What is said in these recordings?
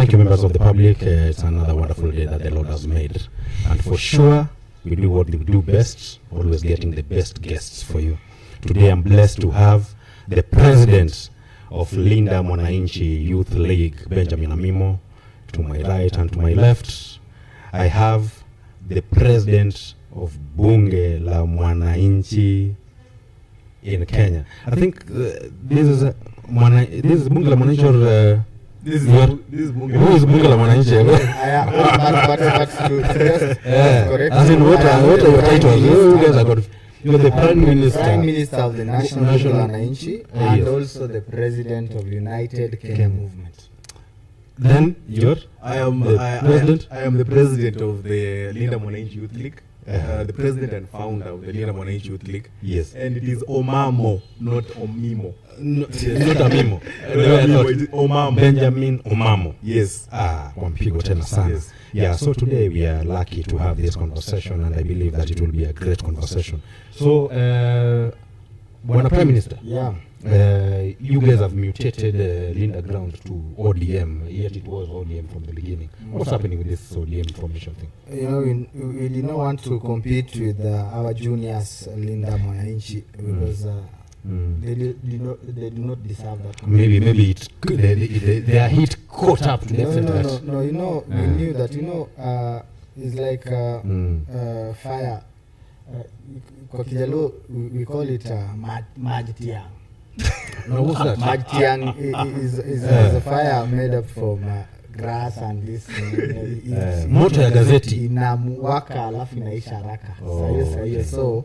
Thank you, members of the public. It's another wonderful day that the Lord has made. And for sure, we do what we do best, always getting the best guests for you. Today, I'm blessed to have the president of Linda Mwananchi Youth League, Benjamin Omamo, to my right and to my left. I have the president of Bunge la Mwananchi in Kenya. I think this is Bunge la Mwananchi or this is Bunge. Who is Bunge la Mwananchi? Correct. As in, what are your titles? You guys are good. You're the Prime Minister of the National Mwananchi and also the President of United Kenya Movement. Then you're? I am the president of the Linda Mwananchi Youth League. The president and founder of the Linda Mwananchi Youth League. Yes. And it is Omamo, not Omimo. Not Omimo. Omamo. Benjamin Omamo. Yes. Wampigo tena sana. Yes. Yeah, so today we are lucky to have this conversation, and I believe that it will be a great conversation. So, Bwana Prime Minister. Yeah. You guys have mutated Linda ground to ODM, yet it was ODM from the beginning. What's happening with this ODM formation thing? You know, we did not want to compete with our juniors, Linda Mwananchi, because they do not deserve that. Maybe it's good. They are hit caught up to the extent that. No, you know, we knew that, it's like fire. Kwa Kijalo, we call it Majtiang. No, what's that? Majtiang is a fire made up from grass and this. Moto ya gazeti. Inawaka alafu inaisha haraka. So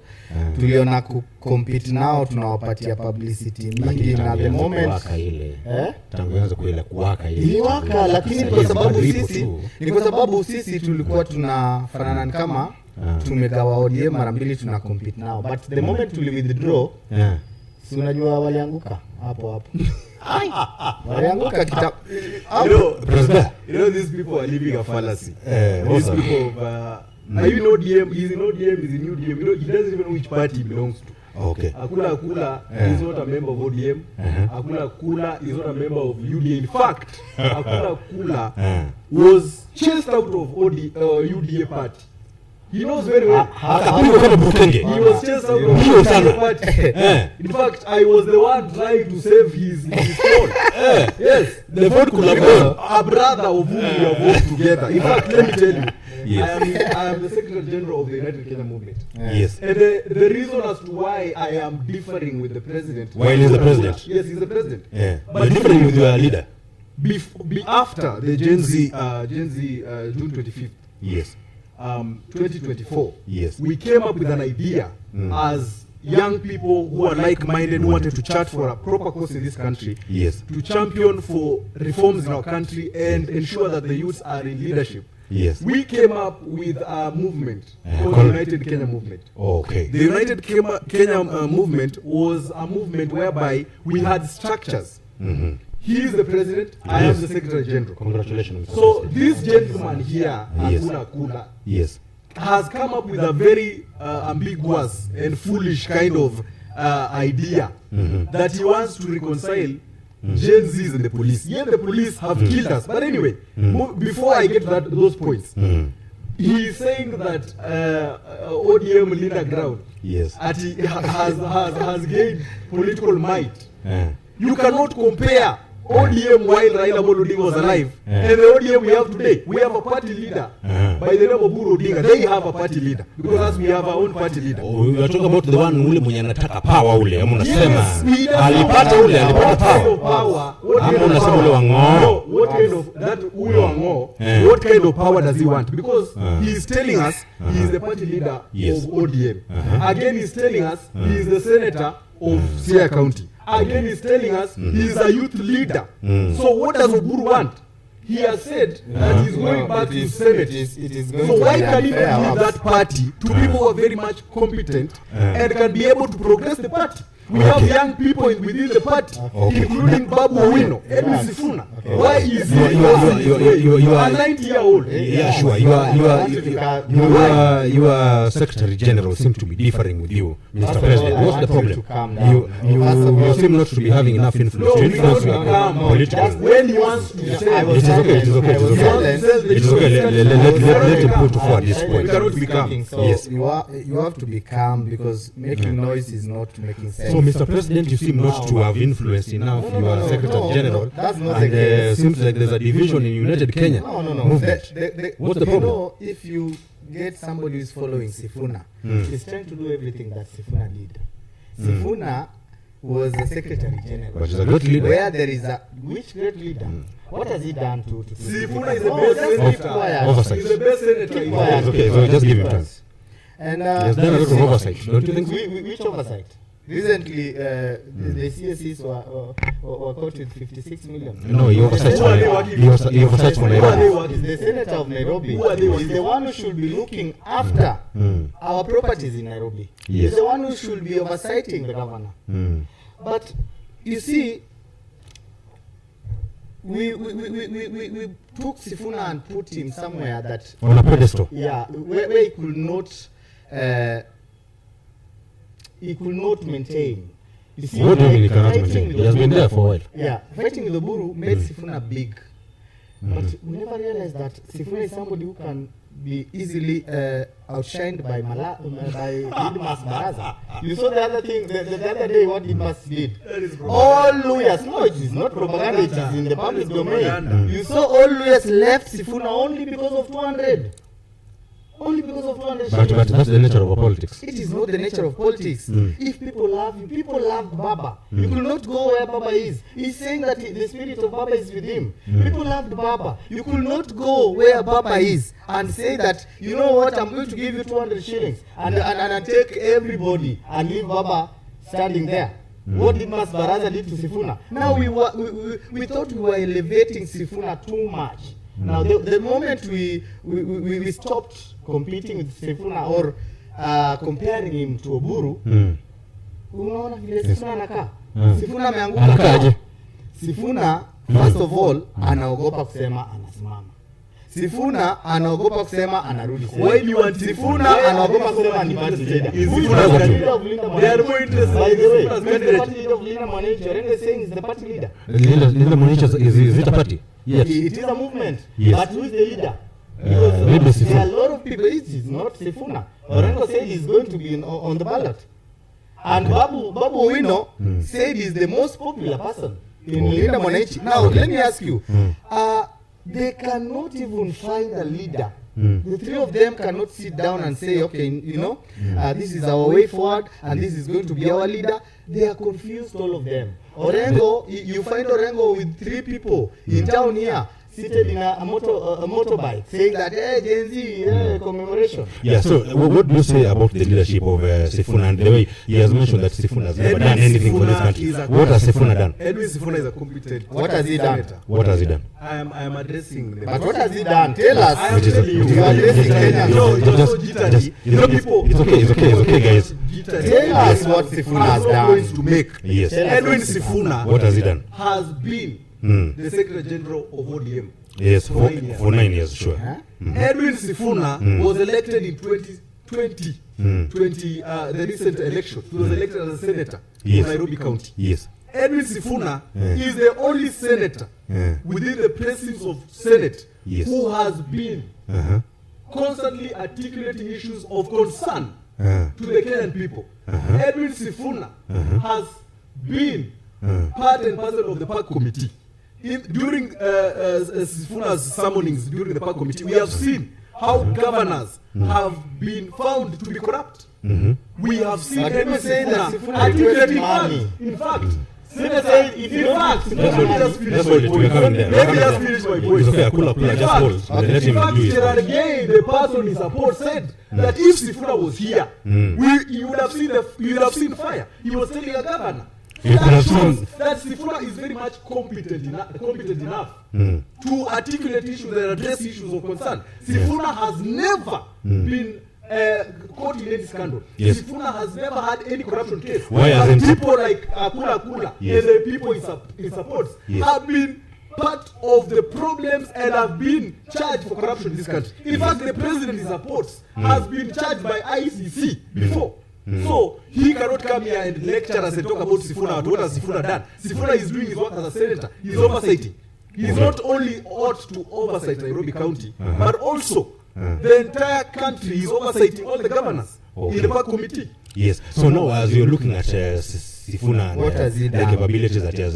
tuliona compete nao, tunawapatia publicity mingi na the moment waka ile. Tangu yanza kuile kuwaka ile. Iliwaka, lakini kwa sababu sisi tulikuwa tunafanana kama tumegawa ODM mara mbili tuna compete nao, but the moment tuli withdraw, si unajua walianguka hapo. Walianguka kitabu. You know, these people are living a fallacy. These people are you know ODM, he's in ODM, he's in UDM. You know, he doesn't even know which party he belongs to. Okay. Akula Akula is not a member of ODM. Akula Akula is not a member of UDA. In fact, Akula Akula was chased out of UDA party. He knows very well. He was chased out of UDA party. In fact, I was the one trying to save his phone. Yes, the phone could have gone. A brother of whom we have worked together. In fact, let me tell you. Yes. I am the Secretary General of the United Kenya Movement. Yes. And the reason as to why I am differing with the president. Why is the president? Yes, he's the president. Yeah. But differing with your leader. After the Genz June 25th. Yes. 2024. Yes. We came up with an idea as young people who are like-minded, who wanted to chart for a proper course in this country. Yes. To champion for reforms in our country and ensure that the youths are in leadership. Yes. We came up with a movement called the United Kenya Movement. Okay. The United Kenya Movement was a movement whereby we had structures. He is the president, I am the Secretary General. Congratulations. So this gentleman here, Akula Akula, has come up with a very ambiguous and foolish kind of idea that he wants to reconcile Genz and the police. Yet the police have killed us. But anyway, before I get to those points, he is saying that ODM Linda ground has gained political might. You cannot compare ODM while Raila Odinga was alive and the ODM we have today. We have a party leader by the name of Buru Odinga. They have a party leader because as we have our own party leader. We are talking about the one ule mwenye anataka power ule. Amu nasema alipata power. Amu nasema ule wango. What kind of that ule wango? What kind of power does he want? Because he is telling us he is the party leader of ODM. Again, he is telling us he is the senator of Siaya County. Again, he's telling us he's a youth leader. So what does Oburu want? He has said that he's going back to Senate. So why can he not give that party to people who are very much competent and can be able to progress the party? We have young people within the party, including Babu Owino, Edwin Sifuna. Why is he you are a 90-year-old? Yeah, sure. Your Secretary General seem to be differing with you, Mr. President. What's the problem? You seem not to be having enough influence. No, we don't become political. When he wants to say, it is okay. Let him put forward this point. We cannot become. So yes. You have to be calm because making noise is not making sense. So, Mr. President, you seem not to have influenced enough your Secretary General, that's not and the case. seems like there's a division in United Kenya movement. What's the problem? You know, if you get somebody who is following Sifuna, he's trying to do everything that Sifuna did. Sifuna was the Secretary General. But he's a great leader. Where there is a which great leader? What has he done to Sifuna is the best senator. Oversight. He's the best senator. It's okay, so just give him time. And He has done a lot of oversight, don't you think so? which oversight? Recently, the CSEs were caught with 56 million. No, he oversights for Nairobi. He oversights for Nairobi. Is the senator of Nairobi. Who are they? Is the one who should be looking after our properties in Nairobi. Yes. Is the one who should be oversighting the governor. But you see, we took Sifuna and put him somewhere that On a pedestal. where he could not maintain. You see, What do you mean he like cannot fighting maintain? with He has been Oburu- there for a while. Yeah, fighting with Oburu made Sifuna big. But we never realized that Sifuna is somebody who can be easily outshined by Didmas Baraza. You saw the other thing, the other day what Didmas did. All lawyers, no, it is not propaganda, it is in the public domain. You saw all lawyers left Sifuna only because of 200. Only because of 200 But shillings. that's the nature of our politics. It is not the nature of politics. If people love you, people love Baba. You could not go where Baba is. He's saying that the spirit of Baba is with him. People loved Baba. You could not go where Baba is and say that, you know what, I'm going to give you 200 shillings and take everybody and leave Baba standing there. What did Mas Baraza did to Sifuna? Now we thought we were elevating Sifuna too much. Now the moment we stopped competing with Sifuna or comparing him to Oburu, unaona vile Sifuna anakaa. Sifuna ameanguka. Anakaaje? Sifuna first of all anaogopa kusema anasimama. Sifuna anaogopa kusema anarudi. Why do you want Sifuna anaogopa kusema ni party leader. Is Who is Sifuna the the leader of Linda They are Mwananchi? more interested By in the way, Sifuna's who is the candidate. party leader of Linda Mwananchi? Orengo is saying is the party leader. Linda Mwananchi is it a party? Yes. It is a movement. Yes. But who is the leader? Maybe Because Sifuna. there are a lot of people. It is not Sifuna. Orengo said he's going to be on the ballot. And Babu Owino said he's the most popular person in Linda Mwananchi. Now, let me ask you. They cannot even find a leader. The three of them cannot sit down and say, okay, you know, this is our way forward and this is going to be our leader. They are confused, all of them. Orengo, you find Orengo with three people in town here, seated in a motorbike, saying that, hey, Genz, commemoration. Yeah, so what do you say about the leadership of Sifuna and the way he has mentioned that Sifuna has never done anything for this country? What has Sifuna done? Edwin Sifuna is a competent. What has he done? senator. What has he done? I am addressing them. But what has he done? Tell I us. am telling you. You are addressing Kenyans. You know, you're Just- so jittery. You know, people. It's okay, guys. Jittery. Tell us what Sifuna has done. To make. Yes. Tell us Edwin what Sifuna What has he done? has been the Secretary General of ODM. Yes, For 9 years. for 9 years, sure. Huh? Edwin Sifuna was elected in 2020, the recent election. He was elected as a senator Yes. in Nairobi County. Yes. Edwin Sifuna is the only senator within the precincts of Senate Yes. who has been Uh-huh. constantly articulating issues of concern Uh-huh. to the Kenyan people. Edwin Sifuna has been part and parcel of the park committee. During Sifuna's summonings during the park committee, we have seen how governors have been found to be corrupt. We have seen But Edwin people say that Sifuna Sifuna articulating requests money. in fact, Just hold it, we're coming there. Let me just finish my point. It's okay, Akula, just hold. Let him do his Gerard point. Gay, the person in support, said that if Sifuna was here, you would have seen fire. He was telling a governor. You could That have shows seen- that Sifuna is very much competent enough to articulate issues and address issues of concern. Sifuna has never been court-related scandal. Yes. Sifuna has never had any corruption case. Why And hasn't- people like Akula Akula Yes. and the people in support Yes. have been part of the problems and have been charged for corruption in this country. In fact, the president in supports has been charged by ICC before. So he cannot come here and lecture us and talk about Sifuna. What has Sifuna done? Sifuna is doing his work as a senator. He's oversighting. He's not only ought to oversight Nairobi County, but also the entire country. He's oversighting all the governors in the park committee. Yes. So now, as you're looking at Sifuna and What has he the done? capabilities that he has,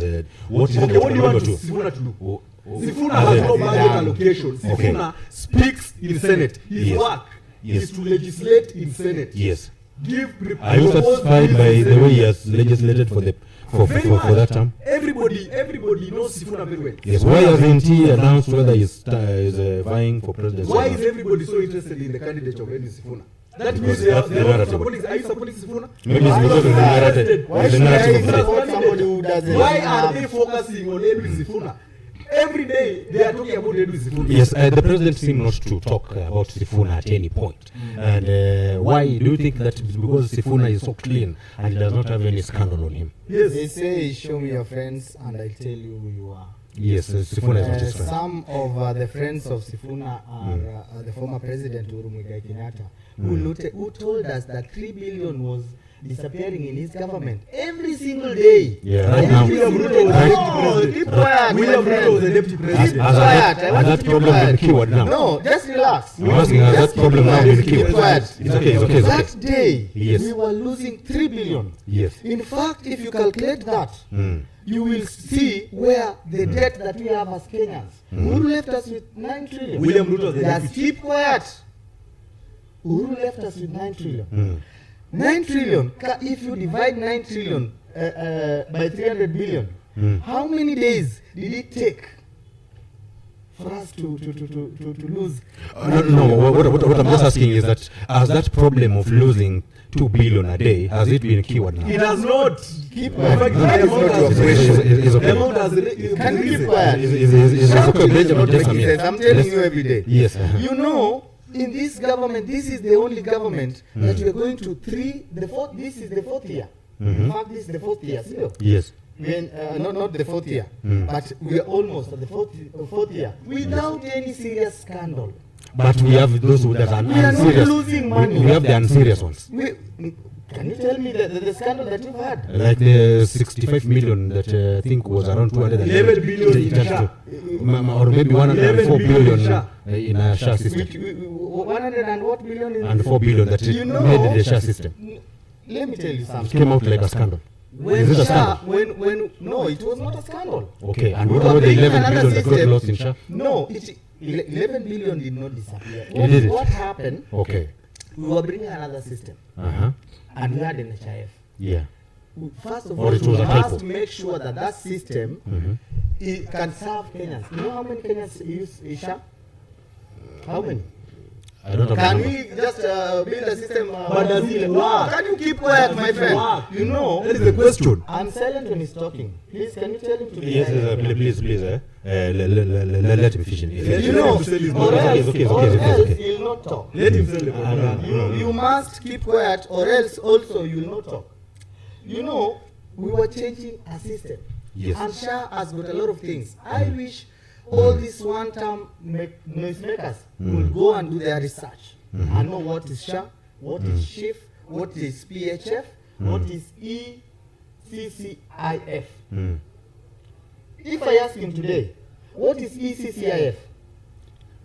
what is it Okay, that what do you you're want able to? Sifuna to do? Oh, Sifuna as has in- no budget done. allocation. Okay. Sifuna speaks in Senate. His Yes. work Yes. is to legislate in Senate. Yes. Propose Are you satisfied bills by in the way Senate. he has legislated for Very much. that term? Everybody knows Sifuna very well. Yes. Why hasn't he announced whether he's vying for presidency? Why or is not? everybody so interested in the candidate of Edwin Sifuna? That Because means that's the they are narrative. supporting. Are you supporting Sifuna? Maybe it's Are you because of the narrative. interested? Why The should narrative I of the- support somebody who doesn't Why are have- they focusing on Edwin Sifuna? Every day they are talking about Edwin Sifuna. Yes, the president seemed not to talk about Sifuna at any point. And why do you think that it's because Sifuna is so clean and he does not have any scandal on him? Yes. They say, show me your friends and I'll tell you who you are. Yes, Sifuna is not his friend. Some of the friends of Sifuna are the former president Uhuru Muigai Kenyatta, who told us that 3 billion was disappearing in his government every single day. Yeah, right now. William Ruto was Right- deputy president. Keep quiet, my William Ruto was the friend. deputy Keep president. Has quiet. that- I want has to that keep problem quiet. been cured now? No, just relax. I'm asking, has Just that problem now keep been cured? quiet. It's okay, it's okay, it's okay. That day, Yes. we were losing 3 billion. Yes. In fact, if you calculate that, Mm. you will see where the debt that we have as Kenyans. Uhuru left us with 9 trillion. William Ruto was the Just deputy. keep quiet. Uhuru left us with 9 trillion. Mm. 9 trillion, if you divide 9 trillion by 300 billion, how many days did it take for us to lose? No. What I'm just asking is that has that problem of losing 2 billion a day, has it been cured now? It has not. Keep In fact, quiet. the That is amount not your has- question. It's okay. The amount has Can you keep risen. quiet? Is Shout okay, to this, Benjamin, not just make a sense. minute. I'm telling Let's- you every day. Yes. You know, in this government, this is the only government that we are going to this is the fourth year. In fact, this is the fourth year still. Yes. When, not the fourth year, but we are almost at the fourth year without any serious scandal. But we have those that are We are not unserious. losing money. We have the unserious ones. Can you tell me the scandal that you've had? Like the 65 million that I think was around 200 11 billion in SHA. or maybe 104 11 billion billion in in a SHA system. Which, 100 and what billion? And 4 billion that You know- made the SHA system. Let me tell you It something. came out like a scandal. When Is it a SHA, scandal? no, it was not a scandal. Okay, and We what were about the bringing 11 another billion that got system. lost in SHA? No, 11 billion did not disappear. It didn't. What happened? Okay. We were bringing another system, Uh-huh. and we had an HIF. Yeah. First of Or all, it we was a must typo. make sure that that system it can serve Kenyans. You know how many Kenyans use SHA? How many? I don't have Can the number. we just build a system? But does it work? Can you keep quiet, my friend? Work. You know, That is the question. I'm silent when he's talking. Please, can you tell him to be Yes, silent? please. Let him finish. You know, Let him or tell else, his okay, or okay, else okay. you'll not talk. Let him tell the problem. You must keep quiet, or else also you'll not talk. You know, we were changing a system. Yes. And SHA has got a lot of things. I wish all these one-time noisemakers will go and do their research and know what is SHA, what is SHIF, what is PHF, what is ECCIF. If I ask him today, what is ECCIF?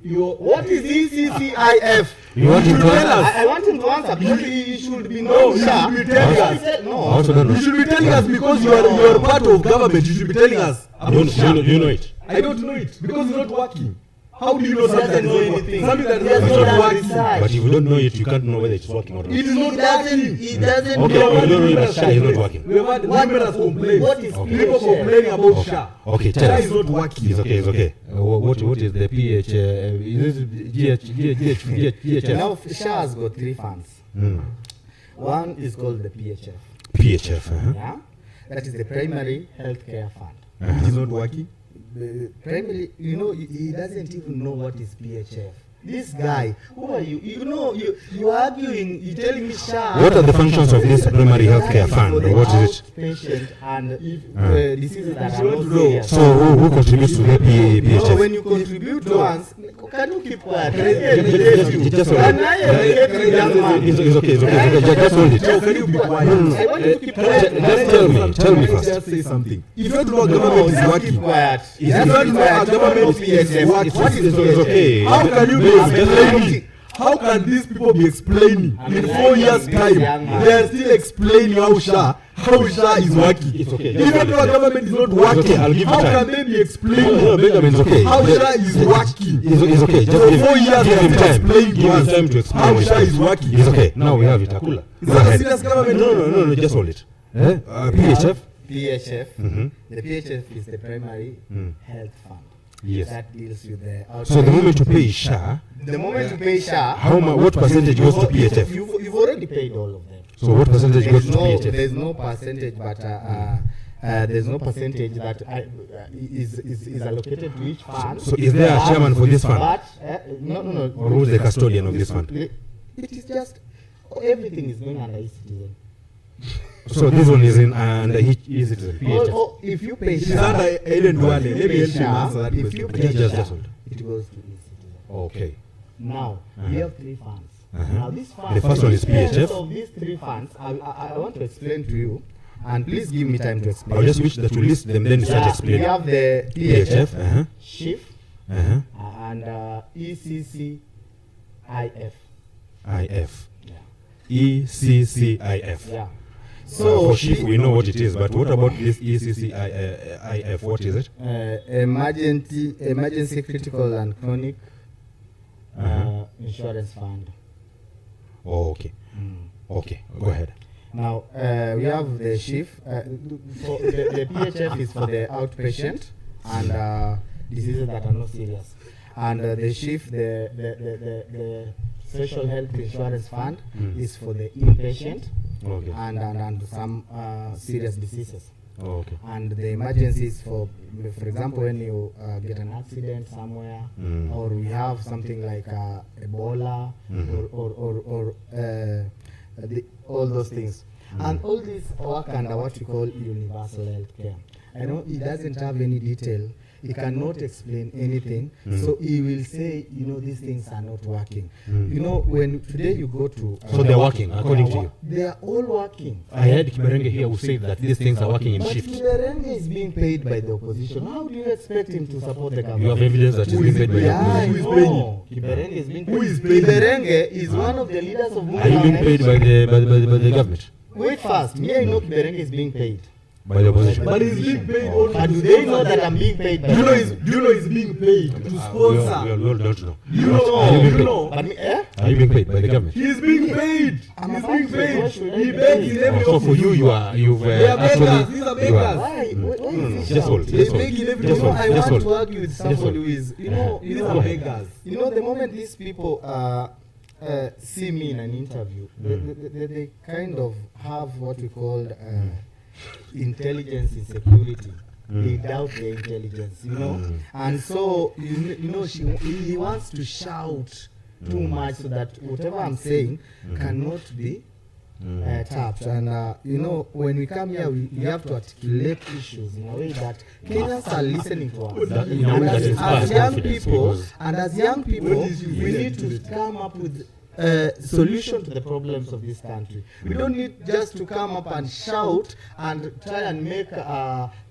What is ECCIF? You want him to tell answer? us. I want him to answer because he should be No, known. you SHA. should be telling He us. said I no. also don't know. You should be telling us because you are part of government. You should be telling us about SHA. You know it. I don't know it because it's not working. How do you know something that doesn't is know not anything. working? Something that He has is not not done working. research. But if you don't know it, you can't know whether it's working or not. It is not working. He doesn't Okay, know. you don't know that SHA is not working. We have had numerous complaints. What is People PHF? complaining about SHA. Okay, SHA tell is us. not working. It's okay. What is the PH? Is this GHF? Now SHA has got 3 funds. One is called the PHF. PHF. Yeah, that is the primary healthcare fund. It is not working. The primary, you know, he doesn't even know what is PHF. this guy, who are you? You're arguing, you're telling me SHA. What are the functions of this primary healthcare fund? For the What is it? outpatient and diseases that are not serious. So who contributes to the PHF? No, when you contribute once, can you keep quiet? Just Can I educate you, young man? It's okay. Just hold it. Can you be quiet? I want you to keep quiet. Just tell me first. Just say something. If you don't know No, government is keep working, quiet. if you don't know government is working, What is It's okay. how can you be explaining? How can these people be explaining in 4 years' time? They are still explaining how SHA is working. It's okay. Even though government is not working, okay, I'll give you how time. can they be No, explaining Benjamin, it's okay. how SHA is working? It's okay. Just For give 4 years, give him they time. explain Give him time to explain how what SHA it is working. It's okay. Now we have it. Akula. Is Go that a ahead. serious government? No. Just hold it. PHF. PHF. Mhm. The PHF is the primary health fund. Yes. That deals with the So the moment you pay SHA, the moment you pay SHA, what percentage goes to PHF? You've already paid all of them. So what percentage goes to PHF? There's no percentage, but there's no percentage that is allocated to each fund. So is there a chairman for this fund? But no. Or who's the custodian of this fund? It is just everything is going under e-citizen. So this one is in under e-citizen, PHF. If you pay It's SHA, under Eden Duale. if you Maybe pay help him SHA, answer that if you question. pay Just SHA, hold. it goes to e-citizen. Okay. Now, we have 3 funds. Uh-huh. Now, these funds, The first one is PHF. of these 3 funds, I want to explain to you, and please give me time to explain. I'll just wish that you list them, then you start We explaining. have the PHF, PHF, SHIF, and IF, Yeah. ECCIF. Yeah. So for SHIF we know what it is, but what about this ECCIF? What is it? Emergency critical and chronic insurance fund. Oh, okay. Okay, go ahead. Now, we have the SHIF. The PHF is for the outpatient and diseases that are not serious. And the SHIF, the Social Health Insurance Fund, is for the inpatient Okay. and some serious diseases. Oh, okay. And the emergencies for example, when you get an accident somewhere, or we have something like Ebola, or all those things. And all these work under what we call universal health care. I know he doesn't have any detail. He cannot explain anything. So he will say, these things are not working. When today you go to... So they're working, according to you? They are all working. I heard Kiberenge here who said that these things are working in But shift. Kiberenge is being paid by the opposition. How do you expect him to support the government? You have evidence that he's being paid by the Yeah, I opposition. Who is paying know. Kiberenge is being paid. Who is paying? Kiberenge is one of the leaders of Are you being paid by the government? Wait first. Me, I know Kiberenge is being paid. By the opposition? But he's being paid only. But do they know that I'm being paid by Do you know them? he's being paid to We sponsor? all don't know. You know, Are you being you paid? know. But me, Are you being paid by the government? He's being paid. I'm He's about being to paid. watch with He them. begs in every So for office. you've They are beggars. actually... These are you are- beggars. Why is Just hold. They Just hold. beg in every Just hold. I Just want hold. to argue with somebody who is, These are beggars. the moment these people see me in an interview, they kind of have what we call intelligence insecurity. They doubt their intelligence, and so he wants to shout too much so that whatever I'm saying cannot be tapped. And when we come here, we have to articulate issues in a way that Kenyans are listening to us. In a way that inspires As young confidence, people, because- and as young people, we need to come up with a solution to the problems of this country. We don't need just to come up and shout and try and make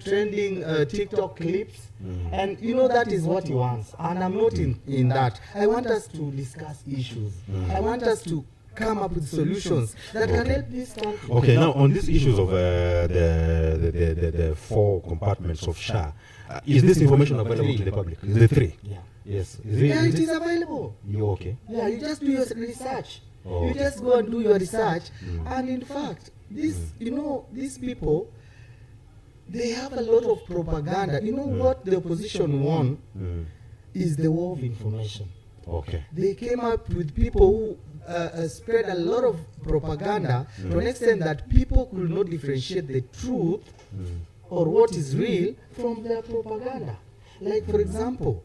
trending TikTok clips. And that is what he wants. And I'm not in that. I want us to discuss issues. I want us to come up with solutions that can help this country. Okay, now on these issues of the 4 compartments of SHA, is this information available to the public? Is it 3? Yeah. Yes. Yeah, it is available. You okay? Yeah, you just do your research. Oh, You okay. just go and do your research. And in fact, these people, they have a lot of propaganda. What the opposition won is the war of information. Okay. They came up with people who spread a lot of propaganda to an extent that people could not differentiate the truth or what is real from their propaganda. Like, for example,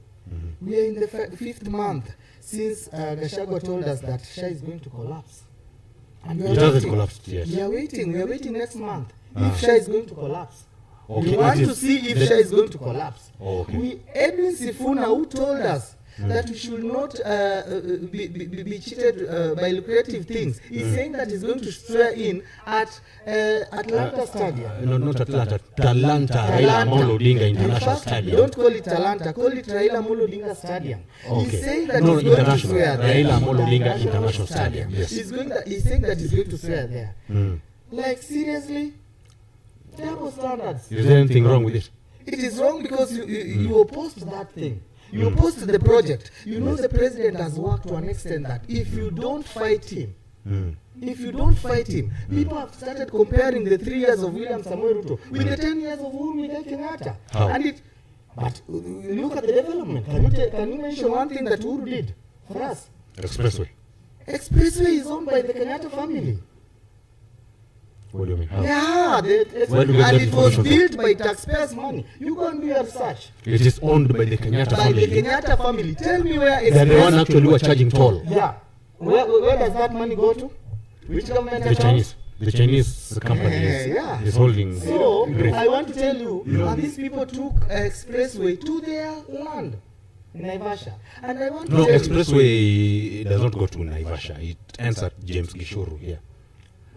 We are in the 5th month since Gachagua told us that SHA is going to collapse. And It hasn't collapsed yet. We are waiting next month if SHA is going to collapse. Okay, We want it to is- see if SHA is going to collapse. Okay. Edwin Sifuna, who told us that we should not be cheated by lucrative things, he's saying that he's going to swear in at Atlanta Stadium. No, not Atlanta. Talanta, Raila Amolo Odinga In International fact, Stadium. don't call it Talanta, call it Raila Amolo Odinga Stadium. Okay. He's saying that No, he's going to international. swear there. Raila Amolo Odinga International Stadium, yes. He's saying that he's going to swear there. Mm. Like, seriously? Double standards. Is there anything wrong with it? It is wrong because you opposed that thing. You opposed the project. You know the president has worked to an extent that if you don't fight him, people have started comparing the 3 years of William Samoei Ruto with the 10 years of Uhuru Muigai Kenyatta. How? But look at the development. Can you mention one thing that Uhuru did for us? Expressway. Expressway is owned by the Kenyatta family. What do you mean? How? Yeah, Where do we get and that it was information built by taxpayers' money. You go and do your research. It is owned by the Kenyatta By family. the Kenyatta family. Tell me where They are the one Express... actually who are charging toll. Yeah. Where does that money go to? Which government The account? Chinese. The Chinese company Yeah. is holding. So, brief. I want to tell you, and these people took expressway to their land in Naivasha. And I want to No, tell expressway does not go to Naivasha. It ends at James Gishuru here.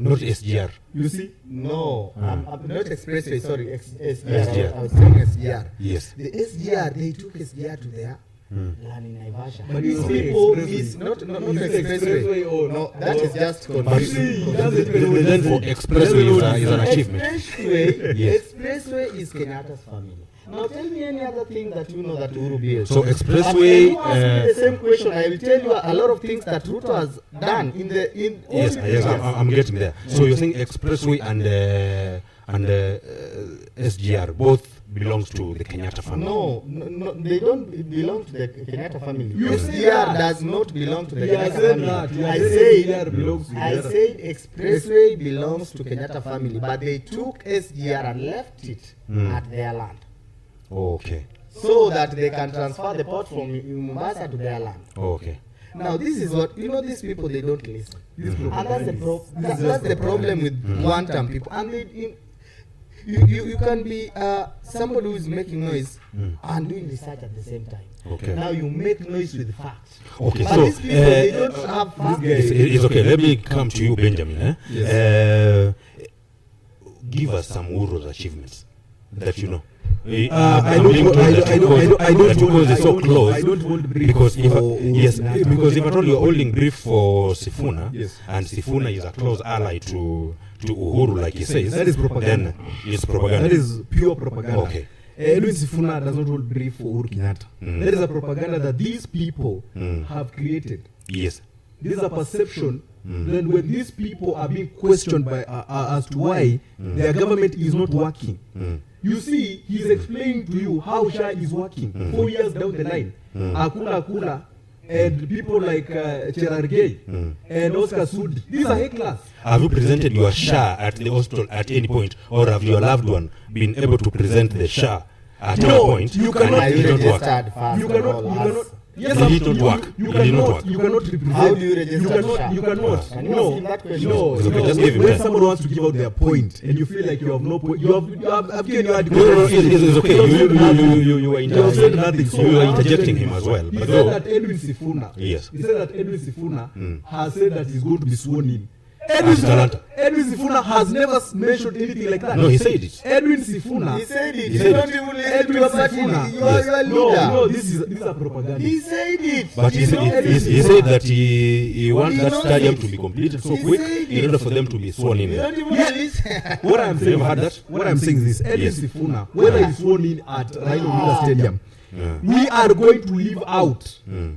Not SGR. You see? you, no, I'm not expressway, sorry, SGR. SGR. I was saying SGR. Yes. The SGR, they took SGR to their land in Naivasha. But These you say people expressway. is not You say expressway. expressway or- No, that is just But confusing. see, that's it. Then for expressway is an achievement. Expressway, Yes. expressway is Kenyatta's family. Now tell me any other thing that you know that Uhuru built. So And expressway. you ask me the same question. I will tell you a lot of things that Ruto has done in all Yes, the yes, years. I'm getting there. So you're saying expressway and SGR both belongs to the Kenyatta family. No, they don't belong to the Kenyatta family. You SGR said does not belong to the He Kenyatta has said family. that. He I has said said, SGR belongs to I Kenyatta. said expressway belongs to Kenyatta family, but they took SGR and left it at their land Okay. so that they can transfer the port from Mombasa to their land. Okay. Now this is what these people, they don't listen, and that's the This is that's the problem with one-term people. And you can be somebody who is making noise and doing research at the same time. Okay. Now you make noise with facts. Okay, But so, these people, they don't have facts. It's okay. Let me come to you, Benjamin. Give us some Uro's achievements that you know. I don't because it's so close. I don't hold brief Because if for yes, Kenyatta. because if at all you're holding brief for Sifuna, Yes. and Sifuna is a close ally to Uhuru, like he says, That is propaganda. Then it's propaganda. That is pure propaganda. Okay. Edwin Sifuna does not hold brief for Uhuru Kenyatta. Mm. That is a propaganda that these people have created. Yes. This is a perception. Then when these people are being questioned by as to why their government is not working, you see, he's explaining to you how SHA is working 4 years down the line. Akula Akula and people like Cherargei and Oscar Sudi, these are hecklers. Have you presented your SHA at the hospital at any point, or have your loved one been able to present the SHA at any point? you and cannot. Are you it don't work? registered first You and cannot. all You as- cannot. Yes, It did not work. You It did not cannot. work. You cannot represent. How do you register You cannot. SHA? You cannot. Can you No. ask him that question? No. It's okay, no. just give him When time. someone wants to give out their point and you feel like you have no point, you have given your No, no, it's okay. You are You have said nothing. So you are how interjecting can him as well. He But said no. that Edwin Sifuna. Yes. He said that Edwin Sifuna Mm. has said that he's going to be sworn in. Talanta. Edwin Sifuna has never mentioned anything like that. No, he said it. Edwin Sifuna. He said it. He You said don't it. even listen to Edwin your party. Sifuna. You are a No, leader. this is a propaganda. He said it. But he You said, know, he said that he wants He that knows stadium it. to be completed so He quick said in it. order for them to be sworn in You there. don't even Yeah. listen. What I'm saying, Never had that? what I'm saying is this: Edwin Yes. Sifuna, whether he's sworn in at Raila Odinga Stadium, Yeah. we are going to leave out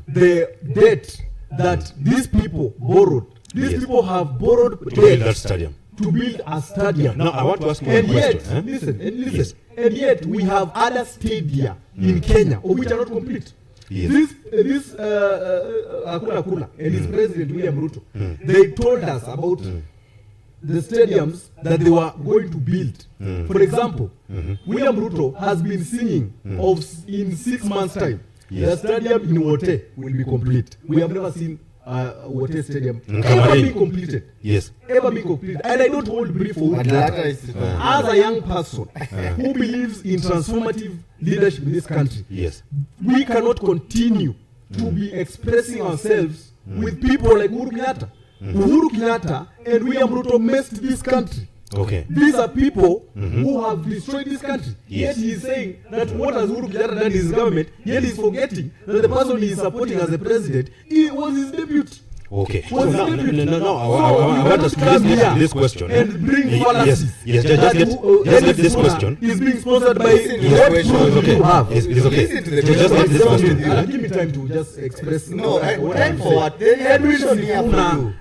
the debt that these people borrowed. These Yes. people have borrowed To build that debt stadium. to build a stadium. Now, I want to ask you one And yet, question. eh? listen, Yes. and yet we have other stadia in Kenya, of which are not complete. Yes. This Akula Akula and his president William Ruto, they told us about the stadiums that they were going to build. For example, William Ruto has been singing of in 6 months' time. The stadium in Wote will be complete. We have never seen Wote Stadium ever be completed. Yes. Ever be completed. And I don't hold brief for as a young person who believes in transformative leadership in this country. Yes. We cannot continue to be expressing ourselves with people like Uhuru Kenyatta. Uhuru Kenyatta and William Ruto messed this country. Okay. These are people who have destroyed this country. Yes. Yet he is saying that what has Uhuru Kenyatta done in his government, yet he is forgetting that the person he is supporting as the president, he was his deputy. Okay. Was So his deputy. no, I want us to come here listen to this question. and bring Yes, fallacies. yes, just get this question. Is being sponsored by Yes, what question. proof Okay. you have. Yes, it is okay. Listen to the So just get this question. question. Give me time to just express. No, what time I'm for saying. what? They have Edwin reason here for Sifuna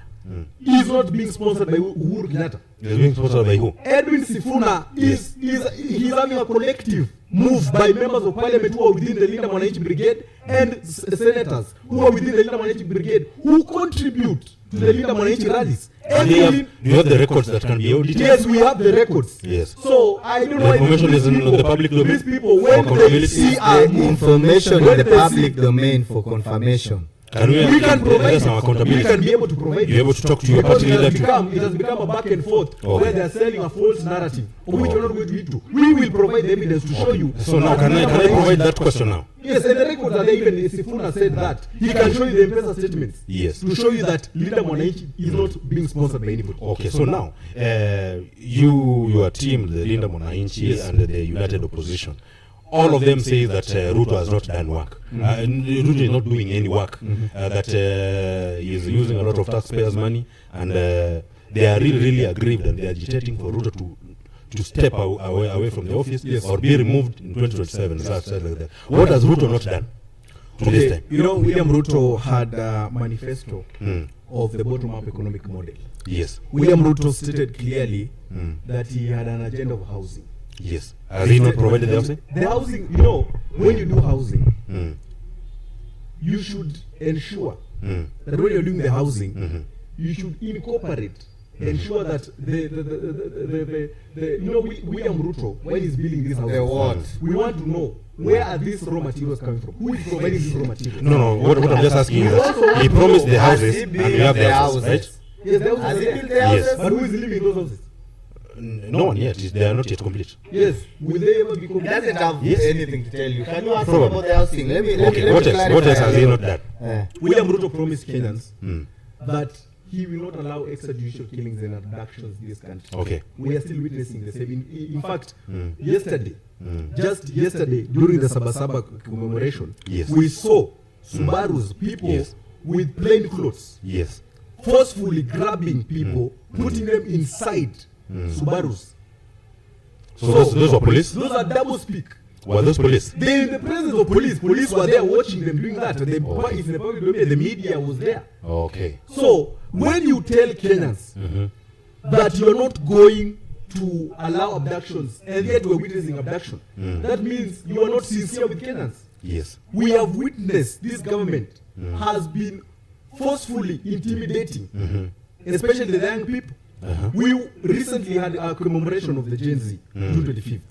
you. is not being sponsored by Uhuru Kenyatta. It's being sponsored by who? Edwin Sifuna is he's having a collective move by members of parliament who are within the Linda Mwananchi Brigade and senators who are within the Linda Mwananchi Brigade who contribute to the Linda Mwananchi rallies. Do you have the records that can be audited? Yes, we have the records. Yes. So I don't know why information is in the public domain. These people, For when they accountability. see The our move, information in when the they public see- domain for confirmation. Can we can provide some it. We accountability? can be able to provide You're able to talk to your because party it leader has too. become a back and forth Okay. where they are selling a false narrative of which we're not going to eat to. We will provide the evidence to show you. So now can I provide that question now? Yes, and the records are there. Even Sifuna said that he can show you the M-Pesa statements. Yes. To show you that Linda Mwananchi is not being sponsored by anybody. Okay, so now your team, the Linda Mwananchi Yes. and the United Opposition, all of them say that Ruto has not done work. Ruto is not doing any work. That he is using a lot of taxpayers' money, and they are really aggrieved, and they are agitating for Ruto to step away from the office or be removed in 2027. Like that. What has Ruto not done to this time? You know, William Ruto had a manifesto of the bottom-up economic model. Yes. William Ruto stated clearly that he had an agenda of housing. Yes. Has he not provided the housing? The housing, you know, when you do housing, you should ensure that when you're doing the housing, you should incorporate, ensure that William Ruto, when he's building this house, The what? we want to know where are these raw materials coming from? Who is providing these raw materials? No. What I'm just asking is We also that want he to promised know, the has houses, he and built we have the the houses, houses? right? Yes, the houses Has are he there. built the houses? Yes. But who is living in those houses? No one yet. They are not yet complete. Yes. Will they ever be He complete? doesn't have Yes. anything to tell you. Can you ask him Probably. about the housing? Let me Okay. What else has he not done? William Ruto promised Kenyans that he will not allow extrajudicial killings and abductions in this country. Okay. We are still witnessing the same. In fact, yesterday, just yesterday, during the Sabasaba commemoration, Yes. we saw Subarus, people Yes. with plain clothes, Yes. forcefully grabbing people, putting them inside Subarus. So those are police? Those are double speak. Were those police? They in the presence of police. Police were there watching them doing that. It's in the public domain. The media was there. Okay. So when you tell Kenyans that you're not going to allow abductions, and yet we're witnessing abduction, that means you are not sincere with Kenyans. Yes. We have witnessed this government has been forcefully intimidating, especially the young people. We recently had a commemoration of the Genz, June 25th.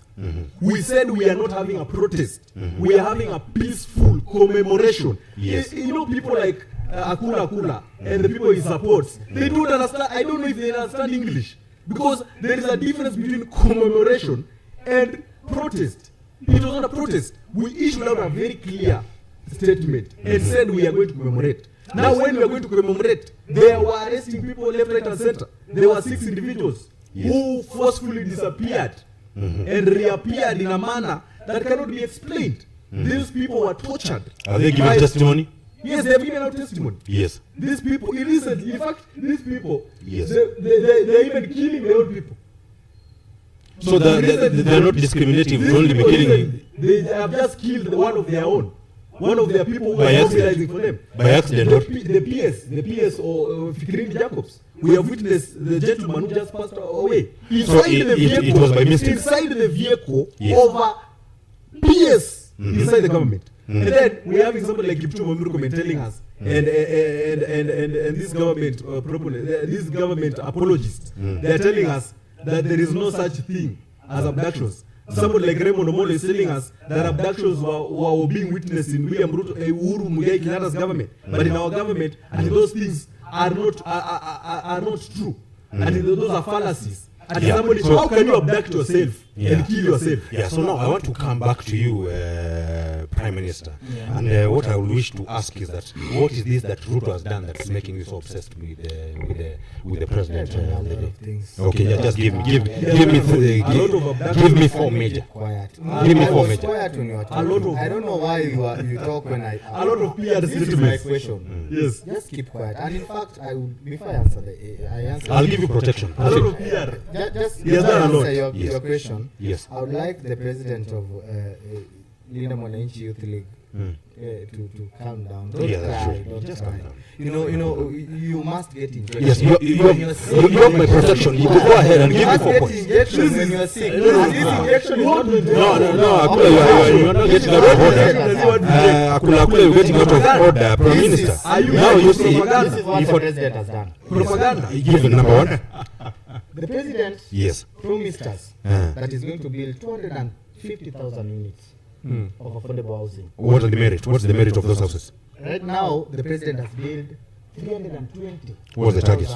We said we are not having a protest. We are having a peaceful commemoration. Yes. You know, people like Akula Akula and the people he supports, they don't understand. I don't know if they understand English, because there is a difference between commemoration and protest. It was not a protest. We issued out a very clear statement and said we are going to commemorate. Now, when we are going to commemorate, they were arresting people left, right, and center. There were 6 individuals who forcefully disappeared and reappeared in a manner that cannot be explained. These people were tortured. Are they giving testimony? Yes, they have given out testimony. Yes. These people, in fact, these people, Yes. they're even killing their own people. So they're not discriminating. These They'll only be people killing they have just killed one of their own. One of their people who By are accident. mobilizing for them. by accident. The PS or Fikrini Jacobs. We have witnessed the gentleman who just passed away. So it was by mistake. Inside the vehicle Yes. of a PS inside the government. And then we're having somebody like Kipchumba Murkomen telling us, and this government these government apologists, they're telling us that there is no such thing as abductions. somebody like Raymond Omolo is telling us that abductions were being witnessed in William Ruto, Uhuru Muigai Kenyatta's government, but in our government, and those things are not true, and those are fallacies. And somebody, how can you abduct yourself and kill yourself? Yeah, so now I want to come back to you, Prime Minister. Yeah. And what I would wish to ask is that what is this that Ruto has done that's making you so obsessed with the president? Okay, yeah, just give me four major. Quiet. Give me four major. Quiet when you are talking. I don't know why you talk when I. A lot of PR This is my question. Yes. Just keep quiet. And in fact, before I answer I'll give you protection. A lot of PR. Just answer your question. Yes. I would like the president of Linda Mwananchi Youth League to calm down. Don't cry. Don't just cry. calm down. You must get injection. Yes, you have my protection. You go ahead and give me 4 points. Injection when you are sick. And this injection is not No, Akula, you are not getting out of order. Akula, you're getting out of order, Prime Minister. Now you see, this is what the president has done. Propaganda. Give number one. The president Yes. promised us that is going to build 250,000 units of affordable housing. What are the merit? What's the merit of those houses? Right now, the president has built 320. What's the target?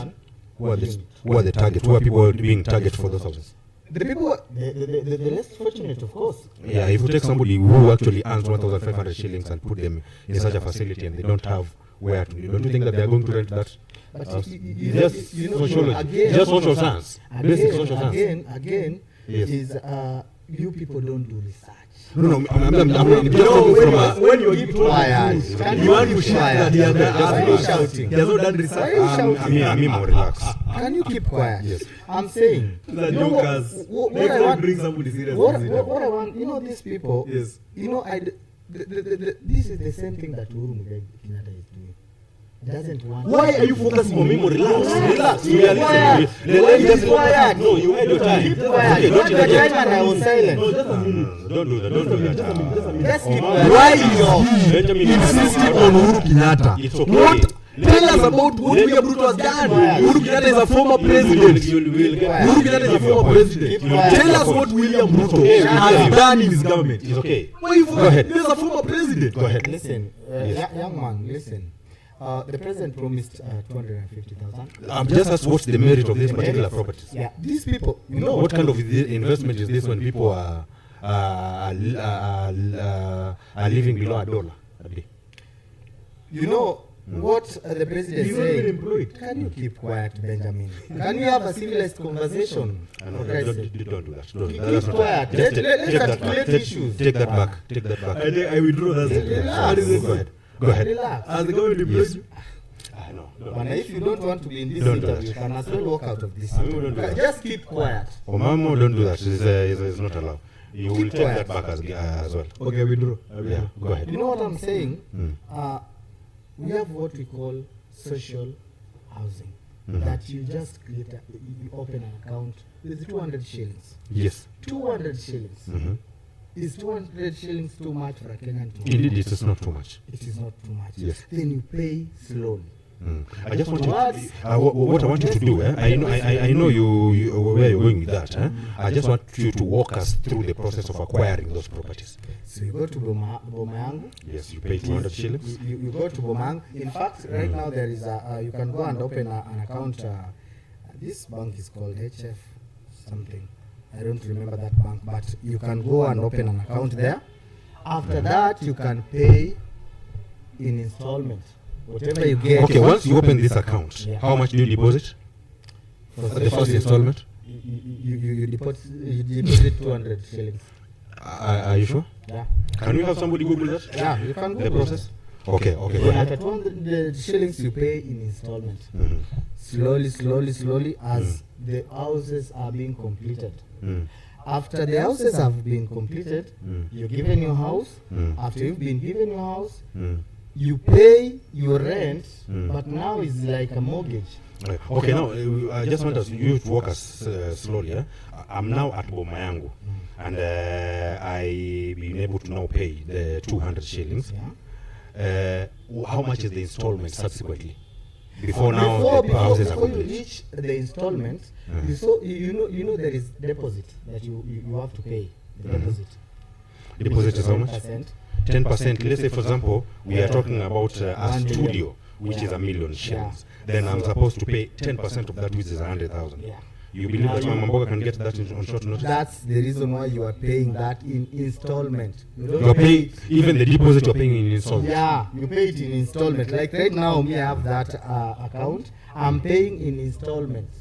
What are the target? Who are people being target for those houses? The people, the less fortunate, of course. Yeah, if you take somebody who actually earns 1,500 shillings and put them in such a facility and they don't have where to live, don't you think that they are going to rent that? But Just sociology, again, just social science, basic social science. Again, Yes. is you people don't do research. No, I'm just talking from a... When you give Quiet. you want to shout that he has shouting. not done Why are research. you shouting? I'm more relaxed. Can you keep quiet? Yes. I'm saying. The you know jokers. what They I don't want. bring somebody serious. What I want. These people. Yes. This is the same thing that Uhuru Muigai Kenyatta is doing. Doesn't want. Why are you focusing on me? Relax. We are listening. The lady Keep just... quiet. No, you had your time. Keep quiet. Okay, You don't had your interject. time and I was silent. No, just a minute. Don't do that. Don't do that. Just keep Omamo. quiet. Why is he Benjamin, insisting on Uhuru Kenyatta? It's okay. What? Tell us about what William Ruto has done. Uhuru Kenyatta is a former president. Uhuru Kenyatta is a former president. Keep quiet. Tell us what William Ruto has done in his government. It's okay. Why you Go ahead. He's a former president. Go ahead. Listen, Yes. young man, listen. The president promised 250,000. Just ask what's the merit of these particular properties. Yeah, these people, What kind of investment is this when people are living below $1 a day? what the president is He's not even saying. employed. Can you keep quiet, Benjamin? Can we have a civilized conversation? No, For Christ's sake. don't do that. Keep That's not quiet. right. Just Let's take that articulate back. issues. Take that back. Take that back. I withdraw that. Relax. Go ahead. Go ahead. Relax. As the government employs Yes. you. No. And if you don't want to be in this Don't do interview, you that. can as well walk out of this I will interview. don't do that. Just keep quiet. Omamo, don't do that. It's not allowed. You will Keep take quiet. that back as well. Okay, I withdraw. Yeah, go ahead. You know what I'm saying? Mm. We have what we call social housing. Mhm. That you just create, you open an account with 200 shillings. Yes. 200 shillings. Mhm. Is 200 shillings too much for a Kenyan to Indeed, it is not too much. It is not too much. Yes. Then you pay slowly. I just want you. What? What I want you to do. I know you where you're going with that. I just want you to walk us through the process of acquiring those properties. So you go to Bomayangu. Yes, you pay 200 shillings. You go to Bomayangu. In fact, right now there is you can go and open an account. This bank is called HF something. I don't remember that bank, but you can go and open an account there. After that, you can pay in installment. Whatever you get. Okay, once you open this account, Yeah. how much do you deposit? For The first installment? You deposit 200 shillings. Are you sure? Yeah. Can you have somebody Google that? Yeah, you can go The process? Okay, go Then ahead. after 200 shillings, you pay in installment. Mhm. Slowly, as the houses are being completed. Mm. After the houses have been completed, you're given your house. Mm. After you've been given your house, Mm. you pay your rent, Mm. but now it's like a mortgage. Right. Okay, now I just want you to walk us slowly. I'm now at Bomayangu, and I've been able to now pay the 200 shillings. Yeah? How much is the installment subsequently? Before now, the Before houses are you complete. reach the installment, Mhm. you know there is deposit that you have to pay. the deposit. Deposit is how much? 10%. 10%. Let's say, for example, we are talking about a 1 million. studio, which is 1 million shillings. Then I'm supposed to pay 10% of that, which is 100,000. Yeah. You believe that Mamamboga can get that on short notice? That's the reason why you are paying that in installment. You are paying, even the deposit you're paying in installment. Yeah, you pay it in installment. Like right now, me I have that account. I'm paying in installments,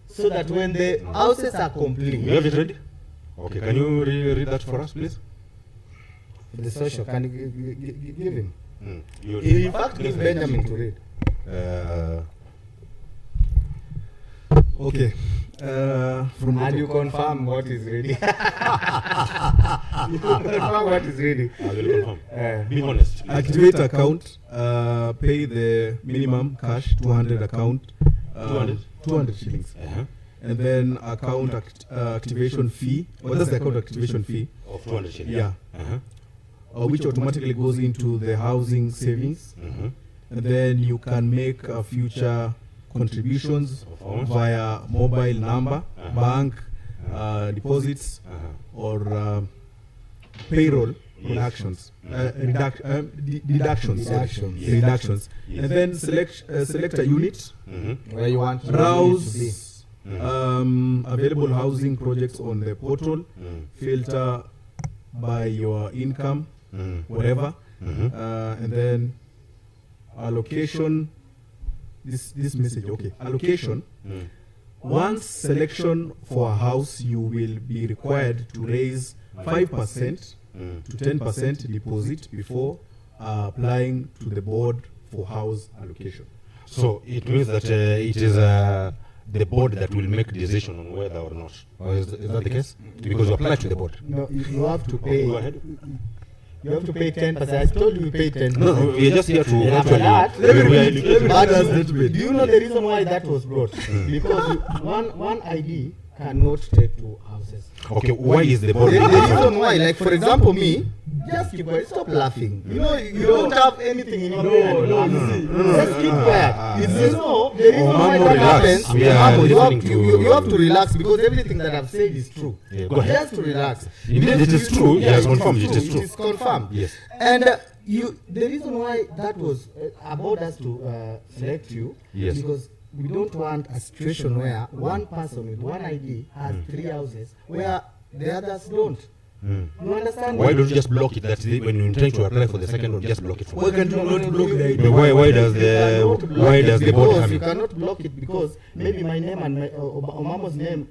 so that when the houses are complete, You have it ready? Okay, can you read that for us, please? the social can you give him. You In fact, give Benjamin to read. Okay. From And you confirm what is ready. You confirm what is ready. I will confirm. Be honest. activate account, pay the minimum cash 200 account, 200 shillings, and then account activation fee. What is the account activation fee? Of 200 shillings. Yeah. Which automatically goes into the housing savings, and then you can make future contributions via mobile number, bank, deposits, or payroll deductions. Deductions. Deductions. And then select a unit. Where you want to Browse available housing projects on the portal. Filter by your income, whatever, and then allocation. This message, okay. Allocation. Once selection for a house, you will be required to raise 5% to 10% deposit before applying to the board for house allocation. So it means that it is the board that will make decision on whether or not. Or is that the case? Because you apply to the board. No, you have to pay. Go ahead. You have to pay 10%. I told you pay 10%. No, we are just here to actually. Do you know the reason why that was brought? Because one ID cannot take two houses. Okay, why is the board? The reason why, like for example, me, just keep quiet. Stop laughing. You know, you don't have anything in your brain. Just keep quiet. You know, the reason why that happens, you have to relax, because everything that I've said is true. Yeah, go ahead. Just to relax. If it is true, yes, confirmed. It is true. It is confirmed. Yes. And the reason why that was about us to select you, Yes. because we don't want a situation where one person with one ID has 3 houses where the others don't. You understand? Why don't you just block it? That's when you intend to apply for the second one, just block it. Why can't you not block the ID? But why does the board Because have you it? cannot block it, because maybe my name and my Omamo's name.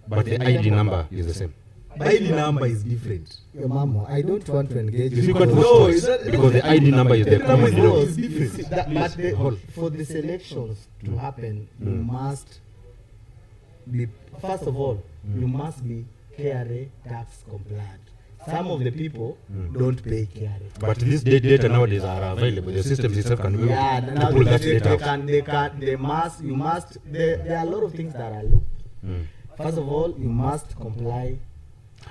But the ID number is the same. ID number is different. Mamo, I don't want to engage. You can't No, vote is twice, that- because the ID number is the The common number denominator. is different. But for the selections to happen, you must be, first of all, you must be KRA tax compliant. Some of the people don't pay KRA. But this data nowadays are available. The system itself can be able Yeah, to now pull that they data out. there are a lot of things that are looked. First of all, you must comply.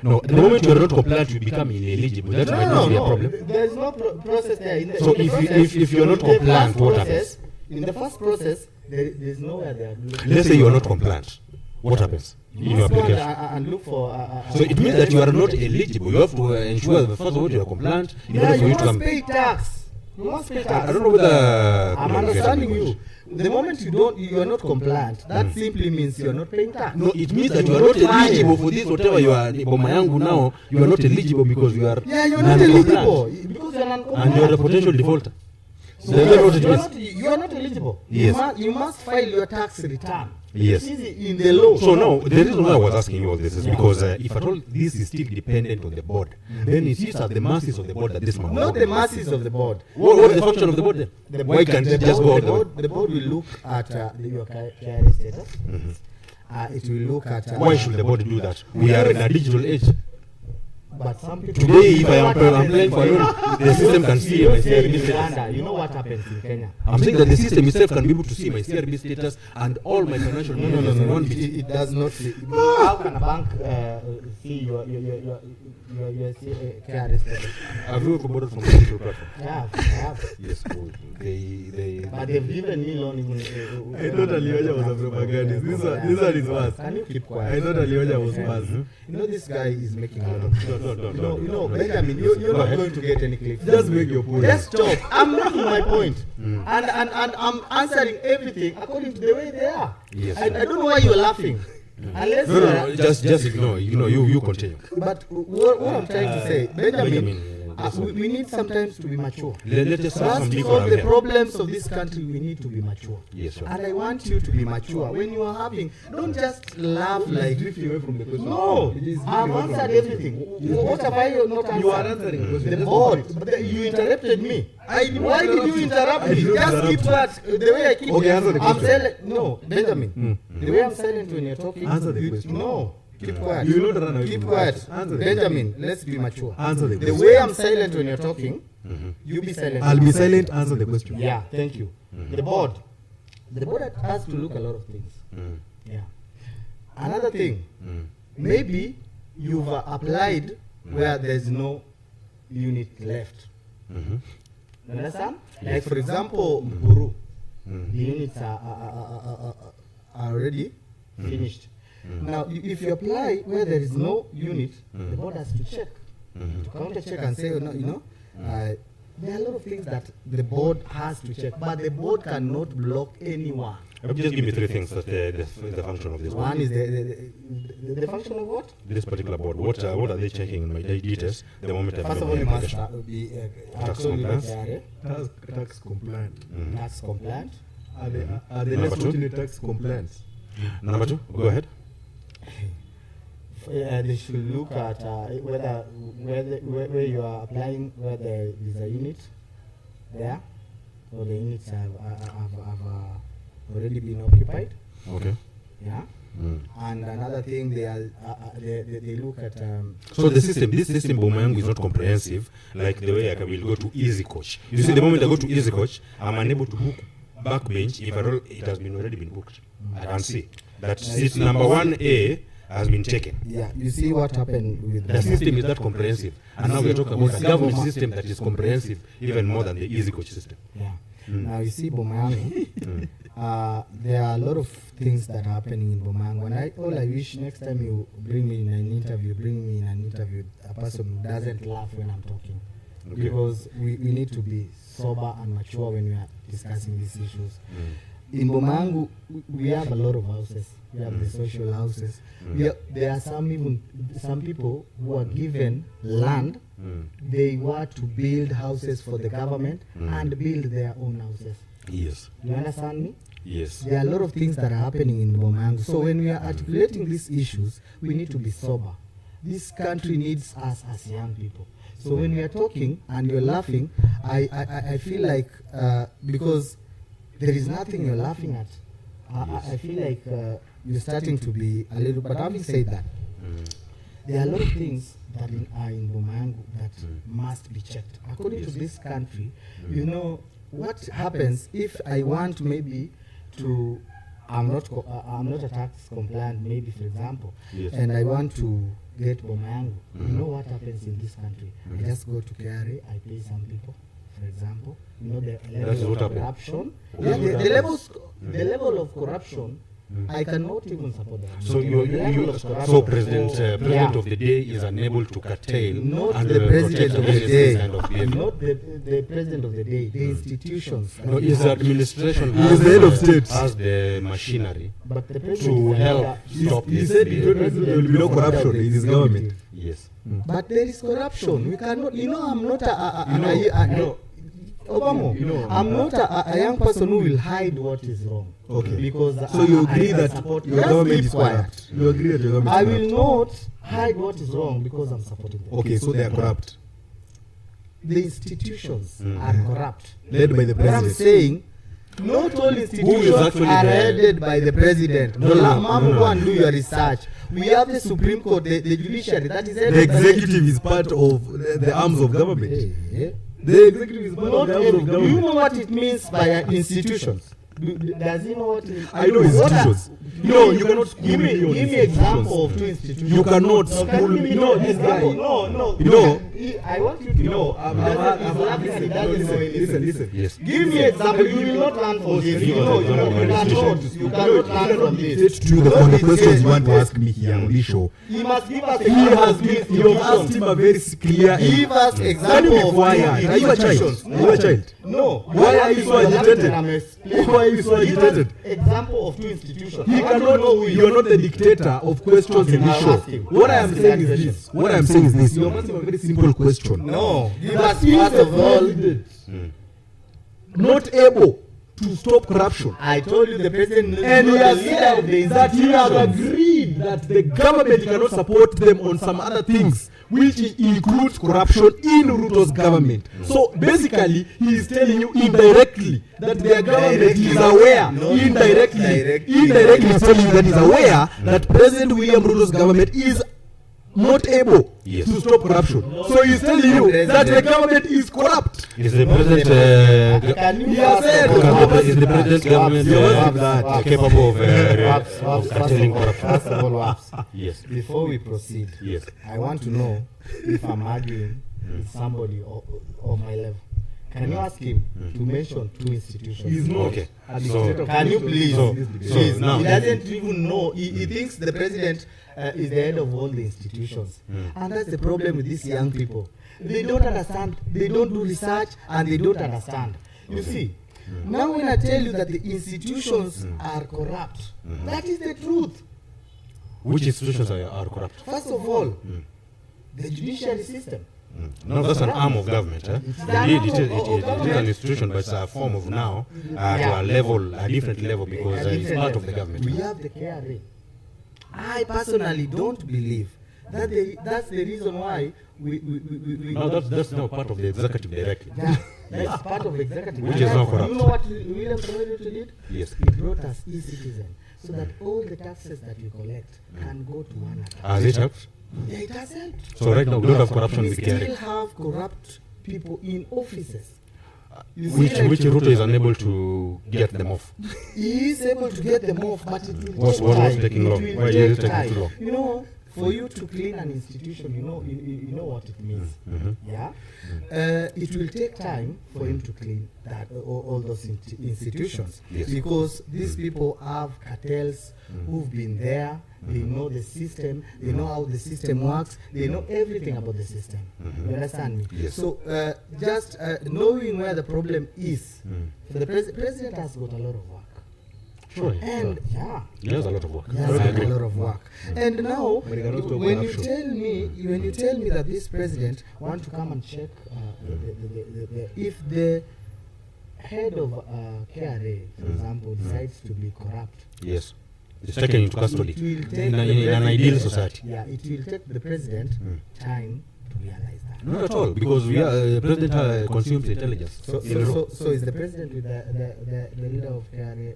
No, the moment you are not compliant, you become ineligible. That might not be a problem. There is no process there. In the, So in the if process, if you are not in the compliant, first what process- happens? In the first process, there is nowhere they are looking. Let's say you are not compliant. What happens in You your must go application? and look for. So it means that you are not eligible. You have to ensure that first of all you are compliant in order Yeah, for you you to must come. pay tax. You must pay tax. I don't know whether I'm understanding you. The moment you are not compliant, that simply means you are not paying tax. No, it means that you are not eligible for this whatever you are. Boma yangu now, you are not eligible because you are Yeah, you're not non-compliant. eligible because you're non-compliant. And you are a potential defaulter. So Yes, that's what it means. you are not eligible. Yes. You must file your tax return. Yes. It is in the law. So now, the reason why I was asking you all this is because if at all this is still dependent on the board, then it is at the mercies of the board that this man. Not the masses of the board. What is the function of the board then? Why can't it just go out the way? The board will look at your KRA status. It will look at. Why should the board do that? We are in a digital age. But some people. Today, if I am applying for a loan, the system can see my CRB status. Uganda, you know what happens in Kenya? I'm saying that the system itself can be able to see my CRB status and all my financial matters in one bit. It does not see. How can a bank see your your KRS. Have you borrowed from the digital platform? Yeah, I have. Yes, good. But they've given me loan even. I thought Alioja was a propagandist. This one is worse. Can you keep quiet? I thought Alioja was worse. You know this guy is making a lot of. No. You know, Benjamin, you're not going to get any clip. Just make your point. Just stop. I'm making my point. And I'm answering everything according to the way they are. Yes. I don't know why you're laughing. Unless No, just ignore. You continue. But what I'm trying to say, Benjamin, we need sometimes to be mature. Let's just For have us some to decorum solve the here. problems of this country, we need to be mature. Yes, sir. And I want you to be mature. When you are having, don't just laugh like Drifting away from the question. no. It is I've drifting away from answered the everything. What have I not answered? You are answering the question. The Just board. stop it. But you interrupted me. I did not Why did you interrupt I me? did not Just keep interrupt that. The way I keep Okay, answer the I'm question. silent. No, Benjamin. The way I'm silent when you're talking. Answer the question. No. Keep quiet. You will not run away Keep from quiet. the question. Answer the Benjamin, let's be mature. Answer the The question. way I'm silent when you're talking, you be silent. I'll be silent. Answer the question. Yeah, thank you. The board has to look a lot of things. Yeah. Another thing, maybe you've applied where there's no unit left. You understand? Like for example, Buru, the units are already finished. Now, if you apply where there is no unit, the board has to check, to counter check and say, there are a lot of things that the board has to check, but the board cannot block anyone. Just give me three things that the function of this board. One is the function of what? This particular board. What are they checking in my details? The moment I First of all, you must be Tax compliance. Tax compliant. Tax compliant. Are they Number less two? routine tax compliant? Number two, go ahead. They should look at where you are applying, where there is a unit there, or the units have already been occupied. Okay. Yeah. And another thing, they look at. So this system Bomangu is not comprehensive like the way I will go to Easy Coach. You see, the moment I go to Easy Coach, I'm unable to book backbench if at all it has been already been booked. I can see that seat number 1A has been taken. Yeah, you see what happened with The system is that comprehensive, and now we are talking about a government system that is comprehensive even more than the Easy Coach system. Yeah. Now you see Bomangu, there are a lot of things that are happening in Bomangu, and all I wish next time you bring me in an interview, a person who doesn't laugh when I'm talking. Okay. Because we need to be sober and mature when we are discussing these issues. In Bomangu, we have a lot of houses. We have the social houses. There are some people who are given land. They were to build houses for the government and build their own houses. Yes. You understand me? Yes. There are a lot of things that are happening in Bomangu. So when we are articulating these issues, we need to be sober. This country needs us as young people. So when we are talking and you're laughing, I feel like because there is nothing you're laughing at, I feel like you're starting to be a little. But having said that, there are a lot of things that are in Bomangu that must be checked. According to this country, you know what happens if I want maybe to. I'm not a tax compliant, maybe for example, and I want to get Bomangu. You know what happens in this country? I just go to KRA, I pay some people, for example. You know the level of corruption. Yeah, the level of corruption. I cannot even support that. So president of the day is unable to curtail. Not the president of the day. Not the president of the day. The institutions. No, his administration He is the head of state. has the machinery But the president to is help stop He this. said there will be no corruption in his government. Yes. But there is corruption. We cannot. You know, I'm not Omamo, I'm not a young person who will hide what is wrong. Okay. Because So you agree I that support your government is quiet. corrupt? You agree that your government I is will corrupt? not hide what is wrong because I'm supporting them. Okay, so they are corrupt. The institutions are corrupt. Led by the What I'm president. saying, not all institutions actually are the- headed by the president. No, no, Mama, no. go and do your research. We have the Supreme Court, the judiciary, that is headed The by executive is part of the arms of government. Eh, The executive is part of Not the arms of do you government. know what it means by institutions? Does he know what? I know institutions. No, you cannot school Give me on me example of two institutions. You cannot No, school can you me. give No, me this example? guy. No. No. I want you to know. Listen. Yes. Give me example. You will not learn from this. You cannot learn from this. To the on the questions you want to ask me here on this show. He must give us He has examples. you have asked him a very clear. Give us Can you example be of quiet? Are you a child? institutions. Are you a child? No. Why are you so agitated? Why are you so Give us agitated? example of two institutions. He I want to know cannot. who You are not the dictator of questions in this show. What I am saying is this. What I am saying is this. You are asking a very simple question. No. Give us Is first the of all. president not able to stop corruption? I told you the president is And he not has the leader of the said that he has institutions. agreed that the government cannot support them on some other things, which includes corruption in Ruto's government. So basically, he is telling you indirectly that their government is aware. No, Indirectly, he's telling you that he's aware that President William Ruto's government is not able Yes. to stop corruption. So he's telling you that the government is corrupt. Is the president Can you He has said- is the president's government capable of curtailing corruption? First of all, Waps, Yes. before we proceed, Yes. I want to know if I'm arguing with somebody of my level. Can you ask him to mention two institutions? He's not. Okay. a So- dictator. Can you please? So Please. now- He doesn't even know. He thinks the president is the head of all the institutions. And that's the problem with these young people. They don't understand. They don't do research and they don't understand. You see, now when I tell you that the institutions are corrupt, that is the truth. Which institutions are corrupt? First of all, the judiciary system. No, that's an arm of government. Eh? Indeed, it is an institution, but it's a form of now to a different level, because it's part of the government. We have the KRA. I personally don't believe that that's the reason why we No, that's now part of the executive directly. yeah, that's part of executive. Which is not corrupt. You know what William Samoei did? Yes. He brought us e-citizen so that all the taxes that you collect can go to one account. Has it helped? Yeah, it has helped. So right now we don't have corruption We with still KRA, have corrupt people in offices. You see, which like, Ruto is unable to get them off. he is able to get them off, but it will What's take what's time. taking It long? will Why is take it taking time. too long? You know, for you to clean an institution, you know what it means. Yeah, it will take time for him to clean that all those institutions, Yes. because these people have cartels who've been there. They know the system. They know how the system works. They know everything about the system. You understand me? Yes. So just knowing where the problem is, the president has got a lot of work. Sure. And yeah, He has a lot of work. he I has got agree. a lot of work. And now, But he cannot stop when you corruption. tell me that this president want to come and check if the head of KRA, for example, decides to be corrupt, Yes. It's taken into custody it will take in the an president- ideal society. Yeah, it will take the president time to realize that. Not at all, because the president consumes intelligence. So is the president with the leader of KRA?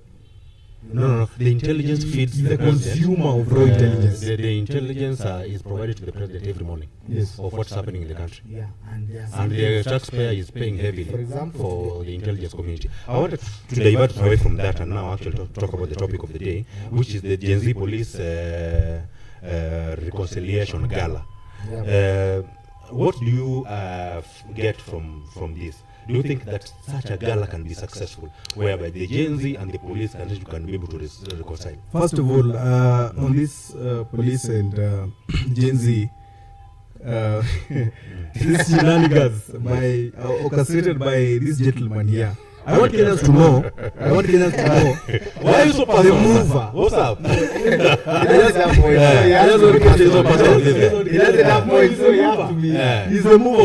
No. The intelligence feeds He's the a president. consumer of raw intelligence. The intelligence is provided to the president every morning of what's happening in the country. Yeah, and And the taxpayer is paying heavily For example, for the intelligence community. I wanted to divert away from that and now actually talk about the topic of the day, which is the Genz police reconciliation gala. What do you get from this? Do you think that such a gala can be successful, whereby the Genz and the police can be able to reconcile? First of all, on this police and Gen Z, this shenanigans orchestrated by this gentleman here. I want Kenyans to know. Why are you so the mover. What's up? He doesn't have points, so he has to be- he doesn't have points, so he has to be. He's the mover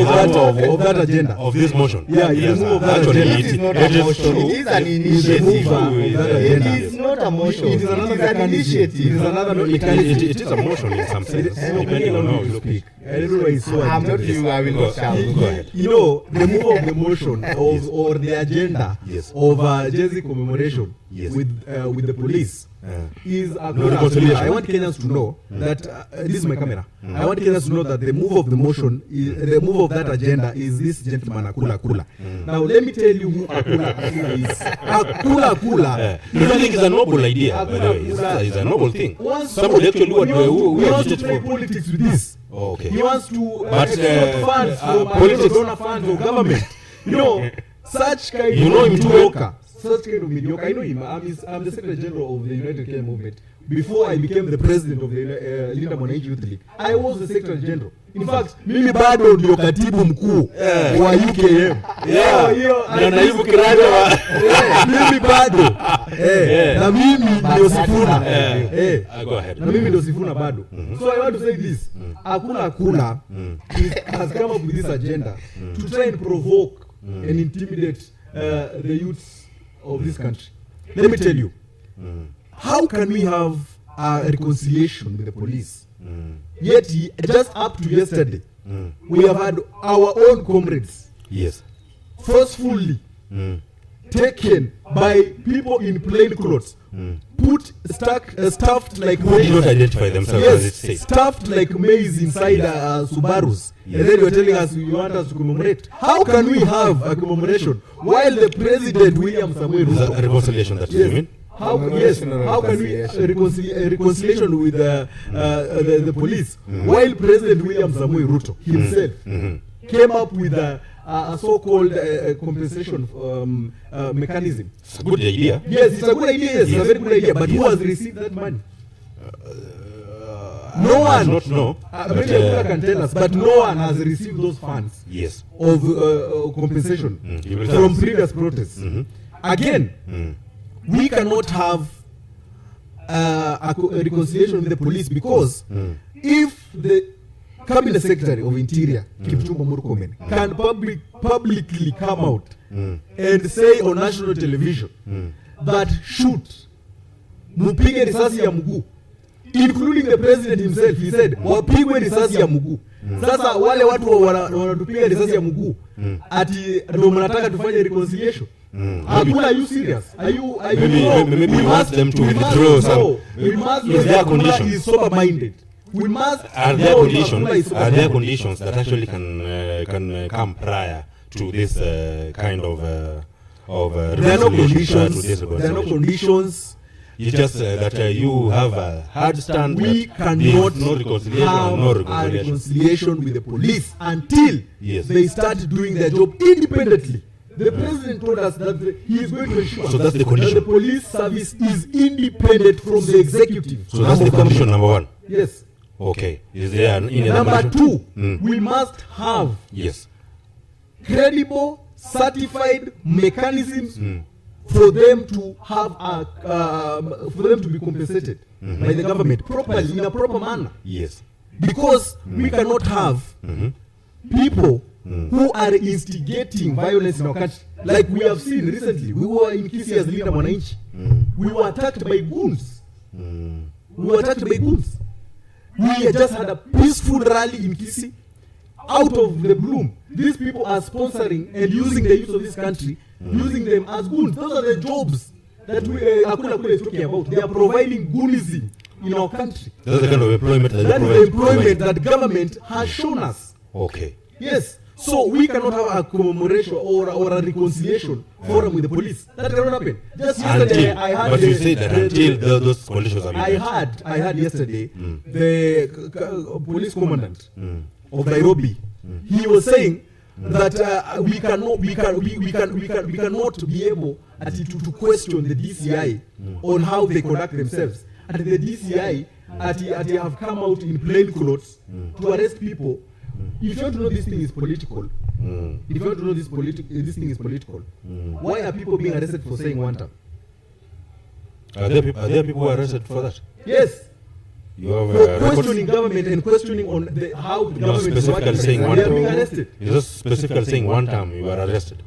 of that agenda. Of this motion. Yeah, he's Yes, the mover of that actually, agenda. It is not it a is motion, true. it is an He's the initiative. mover of that It agenda. is not a motion, It it is is another an mechanism. initiative. It is another It mechanism. is a motion in some sense, depending on how you look at it. Everybody is so I'm not agitated. you, I will not shout. Go ahead. You know, the move of the motion or the agenda agenda Yes. of Genz commemoration Yes. with the police is No reconciliation. I want Kenyans to know that this is my camera. I want Kenyans to know that the move of the motion, the move of that agenda is this gentleman Akula Akula. Now let me tell you who Akula Akula is. Akula Akula. I think it's a noble idea. By the way. It's a noble thing. Somebody actually he wants to agitated play for. politics with this. Oh, okay. He wants to But, extort funds from politics- donor funds of government. You know, such kind You of know him too mediocre. Such kind of mediocre. I know him. I'm the Secretary General of the United Kenya Movement. Before I became the president of the Linda Mwananchi Youth League, I was the Secretary General. In fact, mimi bado ndio katibu mkuu wa UKM. Na naibu kiranja wa Mimi bado. Na mimi ndio Sifuna. Go ahead. Na mimi ndio Sifuna bado. So I want to say this. Akula Akula has come up with this agenda to try and provoke and intimidate the youths of this country. Let me tell you, how can we have a reconciliation with the police? Yet, just up to yesterday, we have had our own comrades Yes. forcefully taken by people in plain clothes, stuffed like Who did not identify themselves as it yes, says. stuffed like maize inside Subarus. And then you're telling us you want us to commemorate. How can we have a commemoration while the President William Samuel Is that a Ruto, reconciliation that you mean? how can we reconciliation with the police while President William Samuel Ruto himself came up with a so-called compensation mechanism? It's a good idea. Yes, it's a good idea. Yes, it's a very good idea. But who has received that money? No one. Not know. Maybe Akula can tell us, but no one has received those funds Yes. of compensation You will tell from us. previous protests. Again, we cannot have a reconciliation with the police because if the Cabinet Secretary of Interior, Kipchumba Murkomen, can publicly come out and say on national television that shoot, mupige risasi ya mguu, including the president himself, he said wapigwe risasi ya mguu. Sasa wale watu wanatupiga risasi ya mguu ati ndio mnataka tufanye reconciliation? Akula, are you serious? Are you Maybe we want them to withdraw some. We must Is there Akula conditions? is sober minded. We must Are there know conditions? Akula is Are there sober-minded. conditions that actually can come prior to this kind of There are no reconciliation, to this conditions. There are no reconciliation? conditions. It's just that you have a hard stand. We that cannot no reconciliation, have no a reconciliation. reconciliation with the police until Yes. they start doing their job independently. The president told us that he is going to ensure So that's the that condition. the police service is independent from the executive. So that's the condition number one. Yes. Okay. Is there any other Number condition? two, we must have Yes. credible, certified mechanisms for them to have for them to be compensated by the government properly in a proper manner. Yes. Because we cannot have people who are instigating violence in our country. Like we have seen recently, we were in Kisii as Linda Mwananchi. We were attacked by goons. We were attacked by goons. We had just had a peaceful rally in Kisii. Out of the bloom, these people are sponsoring and using the youth of this country, using them as goons. Those are the jobs that Akula Akula is talking about. They are providing goonism in our country. That's the kind of employment that That they is the provide. employment that government has shown us. Okay. Yes. So we cannot have a commemoration or a reconciliation forum with the police. That cannot happen. Just yesterday, Until, I had but you say that until those conditions are I met. had yesterday the police commandant of Nairobi. He was saying that we cannot be able to question the DCI on how they conduct themselves. And the DCI have come out in plain clothes to arrest people. If you want to know this thing is political, if you want to know this thing is political, why are people being arrested for saying one time? Are there people who are arrested for that? Yes. You have For records? questioning government and questioning on how the No, government is specifically working. saying They one are being time. arrested It's just specifically saying one time you are arrested.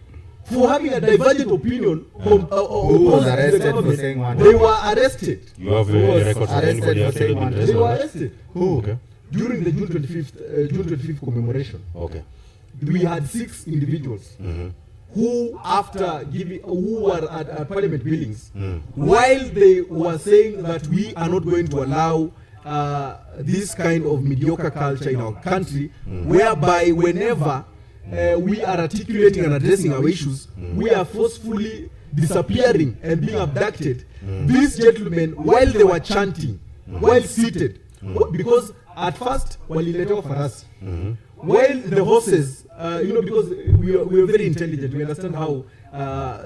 for having a divergent opinion. Who was opposed to the arrested for government. saying one They time? were arrested. You have Who was records of arrested anybody for actually saying been one arrested? They were on that? arrested Who? Okay. during the June 25th commemoration. Okay. We had 6 individuals who were at parliament buildings, while they were saying that we are not going to allow this kind of mediocre culture in our country, whereby whenever we are articulating and addressing our issues, we are forcefully disappearing and being abducted. These gentlemen, while they were chanting, while seated, because at first, walileta farasi, while the horses, because we are very intelligent, we understand how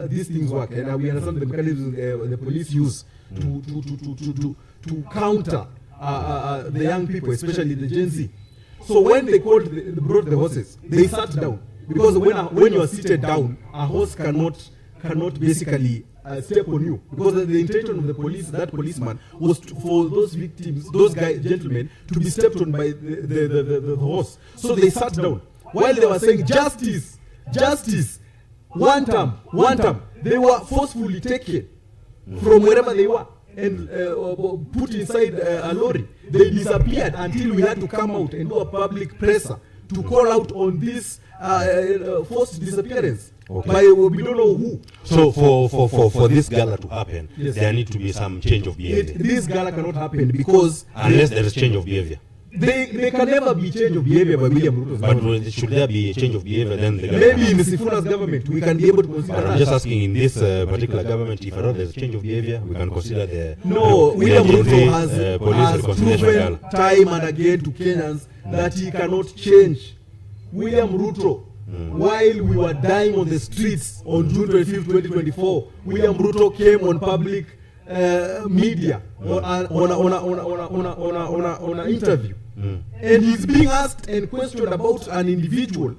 these things work, and we understand the mechanisms the police use to counter the young people, especially the Gen Z. So when they brought the horses, they sat down, because when you are seated down, a horse cannot basically step on you, because the intention of the police, that policeman, was for those victims, those gentlemen, to be stepped on by the horse. So they sat down while they were saying justice, justice, one term. They were forcefully taken from wherever they were and put inside a lorry. They disappeared until we had to come out and do a public presser to call out on this forced disappearance. Okay. By we don't know who. So for this gala to happen, Yes. there need to be some change of behavior. This gala cannot happen because Unless there is change of behavior. they can never be change of behavior by William Ruto's But government. should there be a change of behavior, then the gala Maybe in Sifuna's government we can be able to consider But I'm that. just asking, in this particular government, if at all there's a change of behavior, we can consider the No, the William Gen Ruto Z, has police reconciliation proven gala. time and again to Kenyans that he cannot change. William Ruto, while we were dying on the streets on June 25th, 2024, William Ruto came on public media on an interview, and he's being asked and questioned about an individual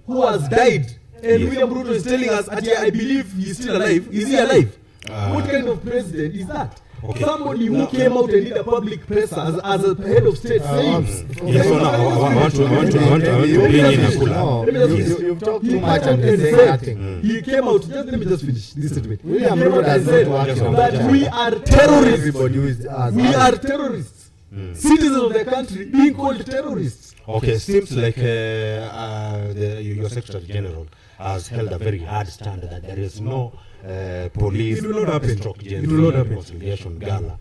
who has died, and William Ruto is telling us, I believe he's still alive. Is he alive? What kind of president is that? Okay. Somebody who came out and did a public presser as a head of state saying, Yes, so now I want to bring in Akula. No, Let me just finish. you've talked He too much came and out saying said- nothing. He came out, let me just finish this statement. William He came Ruto out and does said not work on that that. we are terrorists. Everybody who is We are terrorists. Citizens of the country being called terrorists. Okay, seems like your Secretary General has held a very hard stand that there is no police It will not happen. stroke Gen It will not Z happen. reconciliation gala.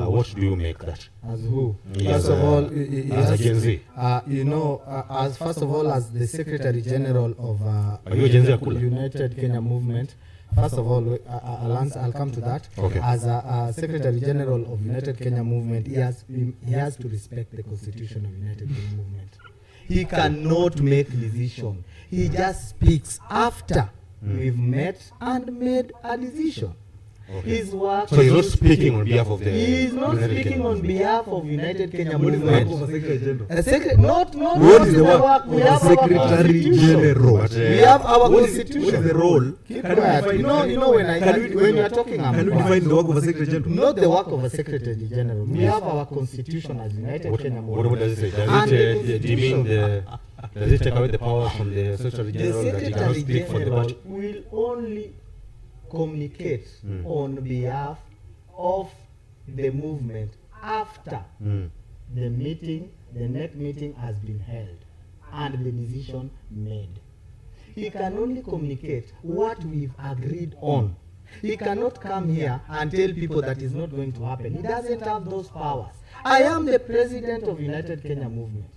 What do you make that? As who? Yes, First of all, as a Gen Z. as first of all, as the Secretary General of Are you a Gen Z Akula? United Kenya Movement. First of all, I'll come to that. Okay. As a Secretary General of United Kenya Movement, he has to respect the Constitution of United Kenya Movement. He cannot make decision. He just speaks after we've met and made a decision. Okay. His work. So he's not speaking on behalf of the He is not United speaking Kingdom. on behalf of United Kenya What is the work Movement. of a Secretary General? Not What is the work We of have a our Secretary Constitution. General? But, We have our What is Constitution. the role? Keep Can we quiet. define- You know when you are talking, I'm Can we quiet. define the work of a Secretary General? Not the work of a Secretary General. We have our Constitution as United Kenya What Movement. does it say? And Do you mean does it take away the powers from the Secretary The General that he cannot Secretary speak for the General party? will only communicate on behalf of the movement after the next meeting has been held and the decision made. He can only communicate what we've agreed on. He cannot come here and tell people that is not going to happen. He doesn't have those powers. I am the president of United Kenya Movement.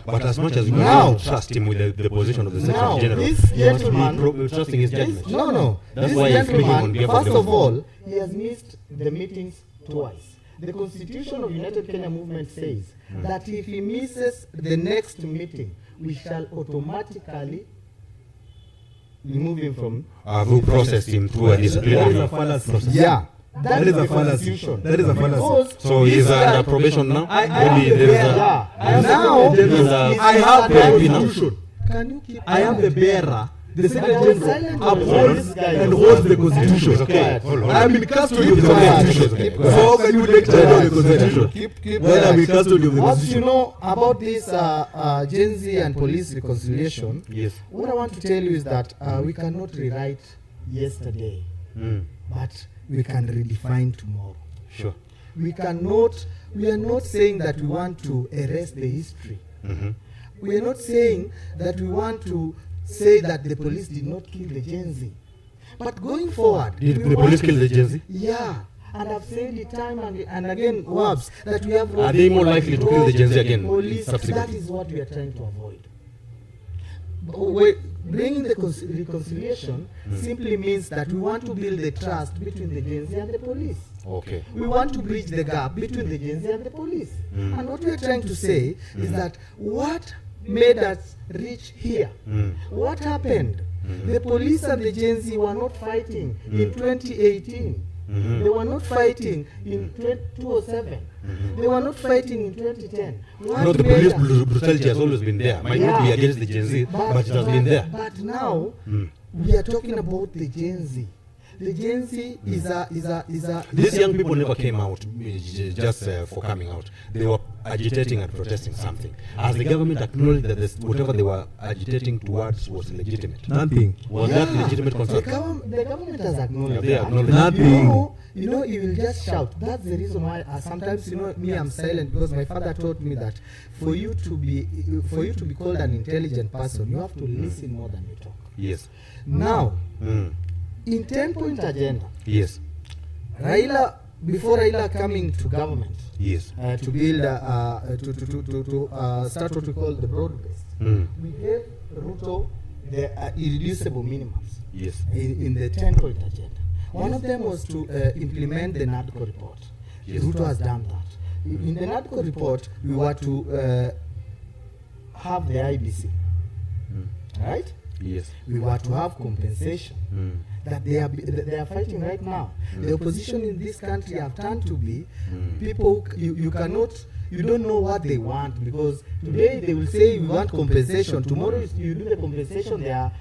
But as much as we Now- don't trust him with the position of the Secretary Now, General, this you must be gentleman- trusting his judgment. No. That's This why he's speaking on gentleman, behalf of first the of movement. all, he has missed the meetings twice. The Constitution of United Kenya Movement says that if he misses the next meeting, we shall automatically remove him from. Who processed him through a That is disciplinary a fallacy. Yeah. That is a the fallacy. Constitution. That is a fallacy. Because So he's this guy- under probation now? I Maybe am the there's bearer. a... I am the Now, Secretary General. he's I have the under Constitution. Can you keep I am the quiet? bearer. The Secretary I was General silent upholds this guy. and holds the Constitution. It's okay. Hold on. I am in custody of the quiet. Constitution. Keep So quiet. how can you lecture on the Constitution? Keep When I'm in quiet. custody of the What you Constitution? know about this Gen Z and police reconciliation, Yes. what I want to tell you is that we cannot rewrite yesterday, but we can redefine tomorrow. Sure. We are not saying that we want to erase the history. We are not saying that we want to say that the police did not kill the Genz. But going forward, Did the police kill the Genz? yeah, and I've said it time and again, Wabs, that we have. Are they more likely to kill the Genz again? Police, that subsequently? is what we are trying to avoid. Bringing the reconciliation simply means that we want to build the trust between the Genz and the police. Okay. We want to bridge the gap between the Genz and the police. And what we are trying to say is that what made us reach here? What happened? The police and the Genz were not fighting in 2018. They were not fighting in 2007. They were not fighting in 2010. No, the police brutality has always been there. Might not be against the Genz, but it has been there. But now we are talking about the Genz. The Genz is a. These young people never came out just for coming out. They were agitating and protesting something. Has the government acknowledged that whatever they were agitating towards was legitimate? Nothing. Was that legitimate concern? The government has acknowledged They that. acknowledge Nothing. You will just shout. That's the reason why sometimes me I'm silent, because my father taught me that for you to be called an intelligent person, you have to listen more than you talk. Yes. Now, in 10-point agenda, Yes. before Raila coming to government, Yes. to build to start what we call the broad base, we gave Ruto the irreducible minimums. Yes. In the 10-point agenda. One of them was to implement the NADCO report. Yes. Ruto has done that. In the NADCO report, we were to have the IBC, right? Yes. We were to have compensation that they are fighting right now. The opposition in this country have turned to be people you don't know what they want, because today they will say we want compensation. Tomorrow you do the compensation, they are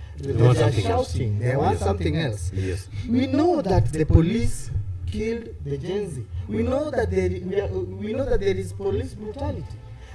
shouting. They want something else. Yes. We know that the police killed the Genz. We know that there is police brutality.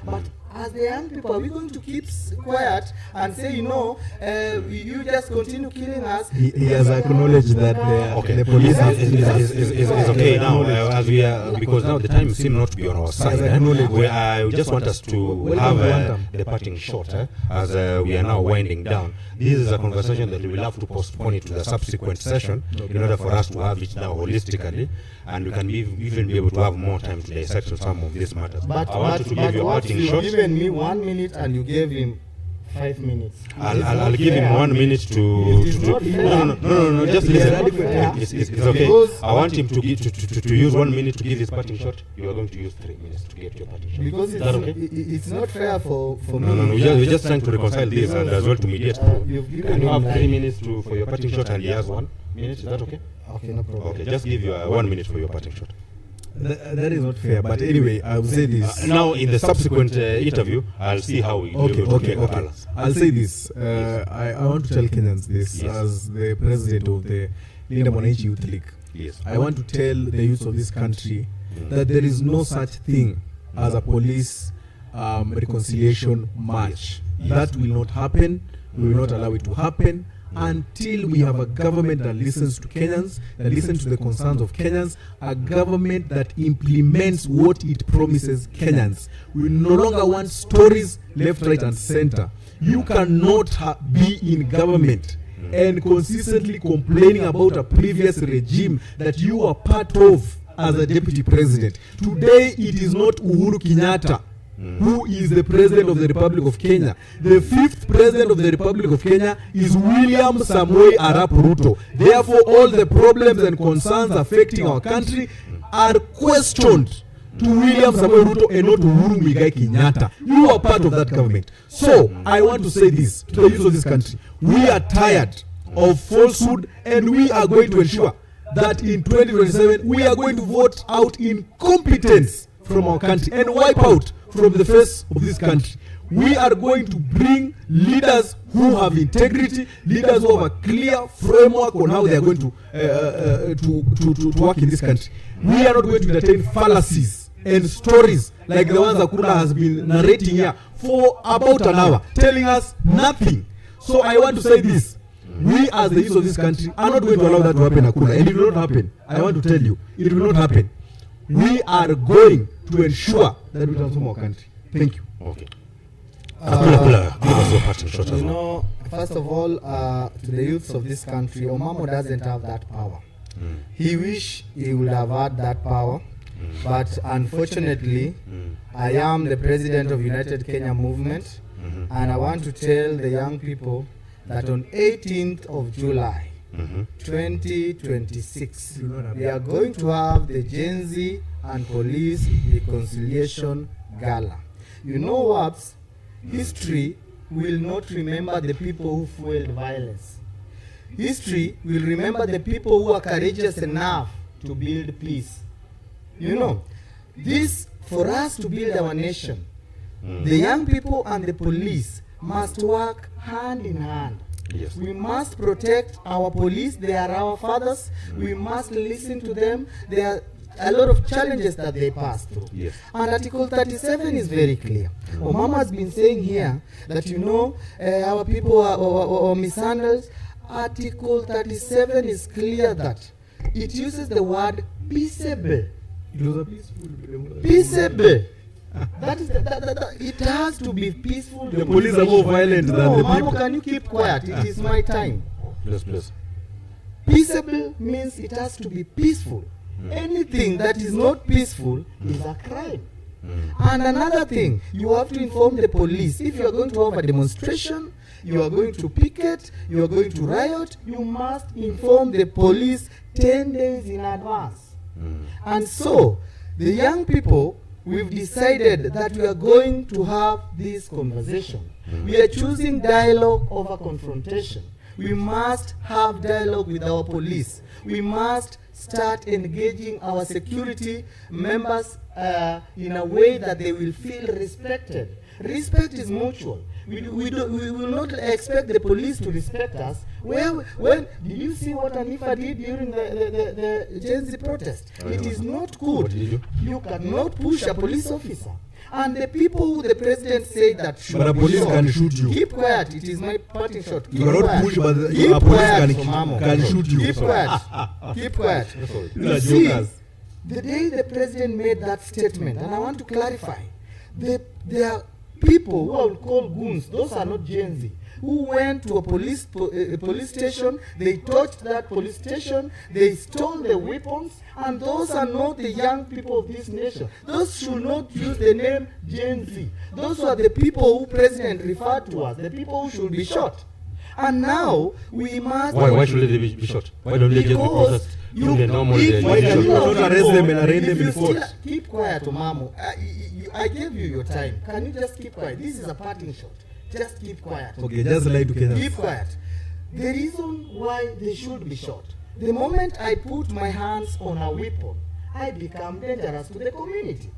But as the young people, are we going to keep quiet and say, you just continue killing us? He has acknowledged that the police is okay now, as we are, because now the time seems not to be on our side. I just want us to have the parting shot, as we are now winding down. This is a conversation that we will have to postpone it to the subsequent session in order for us to have it now holistically, and we can even be able to have more time to dissect some of these matters. But I want to give you a parting shot. You given me 1 minute and you gave him 5 minutes. I'll give him 1 minute to no, just listen. It's okay. I want him to use 1 minute to give his parting shot. You are going to use 3 minutes to get your parting shot. Because it's not fair for me. No, we're just trying to reconcile this and as well to mediate. Can you have 3 minutes for your parting shot and he has 1 minute? Is that okay? Okay, no problem. Okay, just give you 1 minute for your parting shot. That is not fair, but anyway, I will say this. Now, in the subsequent interview, I'll see how we Okay. I'll say this. I want to tell Kenyans this, as the president of the Linda Mwananchi Youth League. Yes. I want to tell the youth of this country that there is no such thing as a police reconciliation march. That will not happen. We will not allow it to happen until we have a government that listens to Kenyans, that listens to the concerns of Kenyans, a government that implements what it promises Kenyans. We no longer want stories left, right, and center. You cannot be in government and consistently complaining about a previous regime that you are part of as a deputy president. Today, it is not Uhuru Kenyatta who is the president of the Republic of Kenya. The 5th president of the Republic of Kenya is William Samoei Arap Ruto. Therefore, all the problems and concerns affecting our country are questioned to William Samoei Ruto and not to Uhuru Muigai Kenyatta. You are part of that government. So, I want to say this to the youth of this country. We are tired of falsehood, and we are going to ensure that in 2027, we are going to vote out incompetence from our country and wipe out from the face of this country. We are going to bring leaders who have integrity, leaders who have a clear framework on how they are going to work in this country. We are not going to entertain fallacies and stories like the ones Akula has been narrating here for about an hour, telling us nothing. So I want to say this. We as the youth of this country are not going to allow that to happen, Akula, and it will not happen. I want to tell you, it will not happen. We are going to ensure that we transform our country. Thank you. Okay. Akula, give us your parting shot as well. first of all, to the youths of this country, Omamo doesn't have that power. He wish he would have had that power, but unfortunately, I am the president of United Kenya Movement, and I want to tell the young people that on 18th of July, 2026, we are going to have the Genz and Police Reconciliation Gala. You know what? History will not remember the people who fueled violence. History will remember the people who are courageous enough to build peace. You know, this, for us to build our nation, the young people and the police must work hand in hand. Yes. We must protect our police. They are our fathers. We must listen to them. There are a lot of challenges that they pass through. Yes. And Article 37 is very clear. Omamo has been saying here that, you know, our people are mishandled. Article 37 is clear that it uses the word peaceable. It was a peaceful. Peaceable. That is it has to be peaceful. The police are more violent than the people. Can you keep quiet? It is my time. Please. Peaceable means it has to be peaceful. Anything that is not peaceful is a crime. And another thing, you have to inform the police. If you are going to have a demonstration, you are going to picket, you are going to riot, you must inform the police 10 days in advance. And so, the young people, we've decided that we are going to have this conversation. We are choosing dialogue over confrontation. We must have dialogue with our police. We must start engaging our security members in a way that they will feel respected. Respect is mutual. We will not expect the police to respect us. When did you see what Anifa did during the Genz protest? It is not good. You cannot push a police officer. And the people who the president said that should But a police can shoot you. Keep quiet. It is my parting shot. You cannot push, but a Keep police quiet, can Omamo. shoot you. Keep quiet. Keep quiet. You are See, jokers. the day the president made that statement, and I want to clarify, there are people who I will call goons, those are not Genz, who went to a police station, they touched that police station, they stole the weapons, and those are not the young people of this nation. Those should not use the name Genz. Those are the people who president referred to as, the people who should be shot. And now, we must... Why should they be shot? Why don't they just be processed in the normal Why can you not arrest them and arraign them in court? Keep quiet, Omamo. I gave you your time. Can you just keep quiet? This is a parting shot. Just keep quiet. Okay, just lie to Kenyans. Keep quiet. The reason why they should be shot. The moment I put my hands on a weapon, I become dangerous to the community.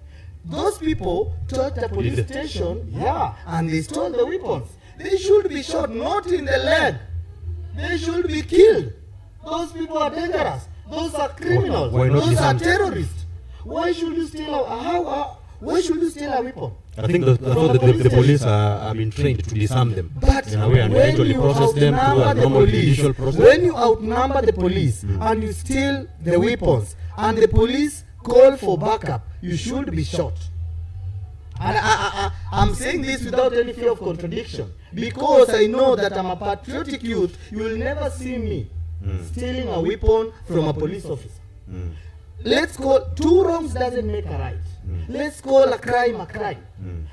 Those people touched a police station, and they stole the weapons. They should be shot, not in the leg. They should be killed. Those people are dangerous. Those are criminals. Those are terrorists. Why should you steal why should you steal a weapon? I think the police are being trained to disarm them. But in a way and eventually process them through a normal judicial process. When you outnumber the police and you steal the weapons and the police call for backup, you should be shot. And I'm saying this without any fear of contradiction, because I know that I'm a patriotic youth. You will never see me stealing a weapon from a police officer. Let's call two wrongs doesn't make a right. Let's call a crime a crime.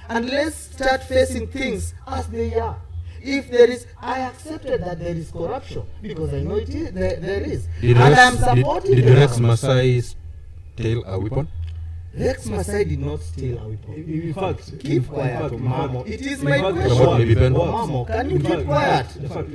And let's start facing things as they are. If there is, I accepted that there is corruption because I know it is. There is. Did I'm supporting Did Rex Masai steal a weapon? Rex Masai did not steal a weapon. In fact, Keep quiet, Omamo. It is my What question. about maybe Ben? Omamo, can you keep quiet?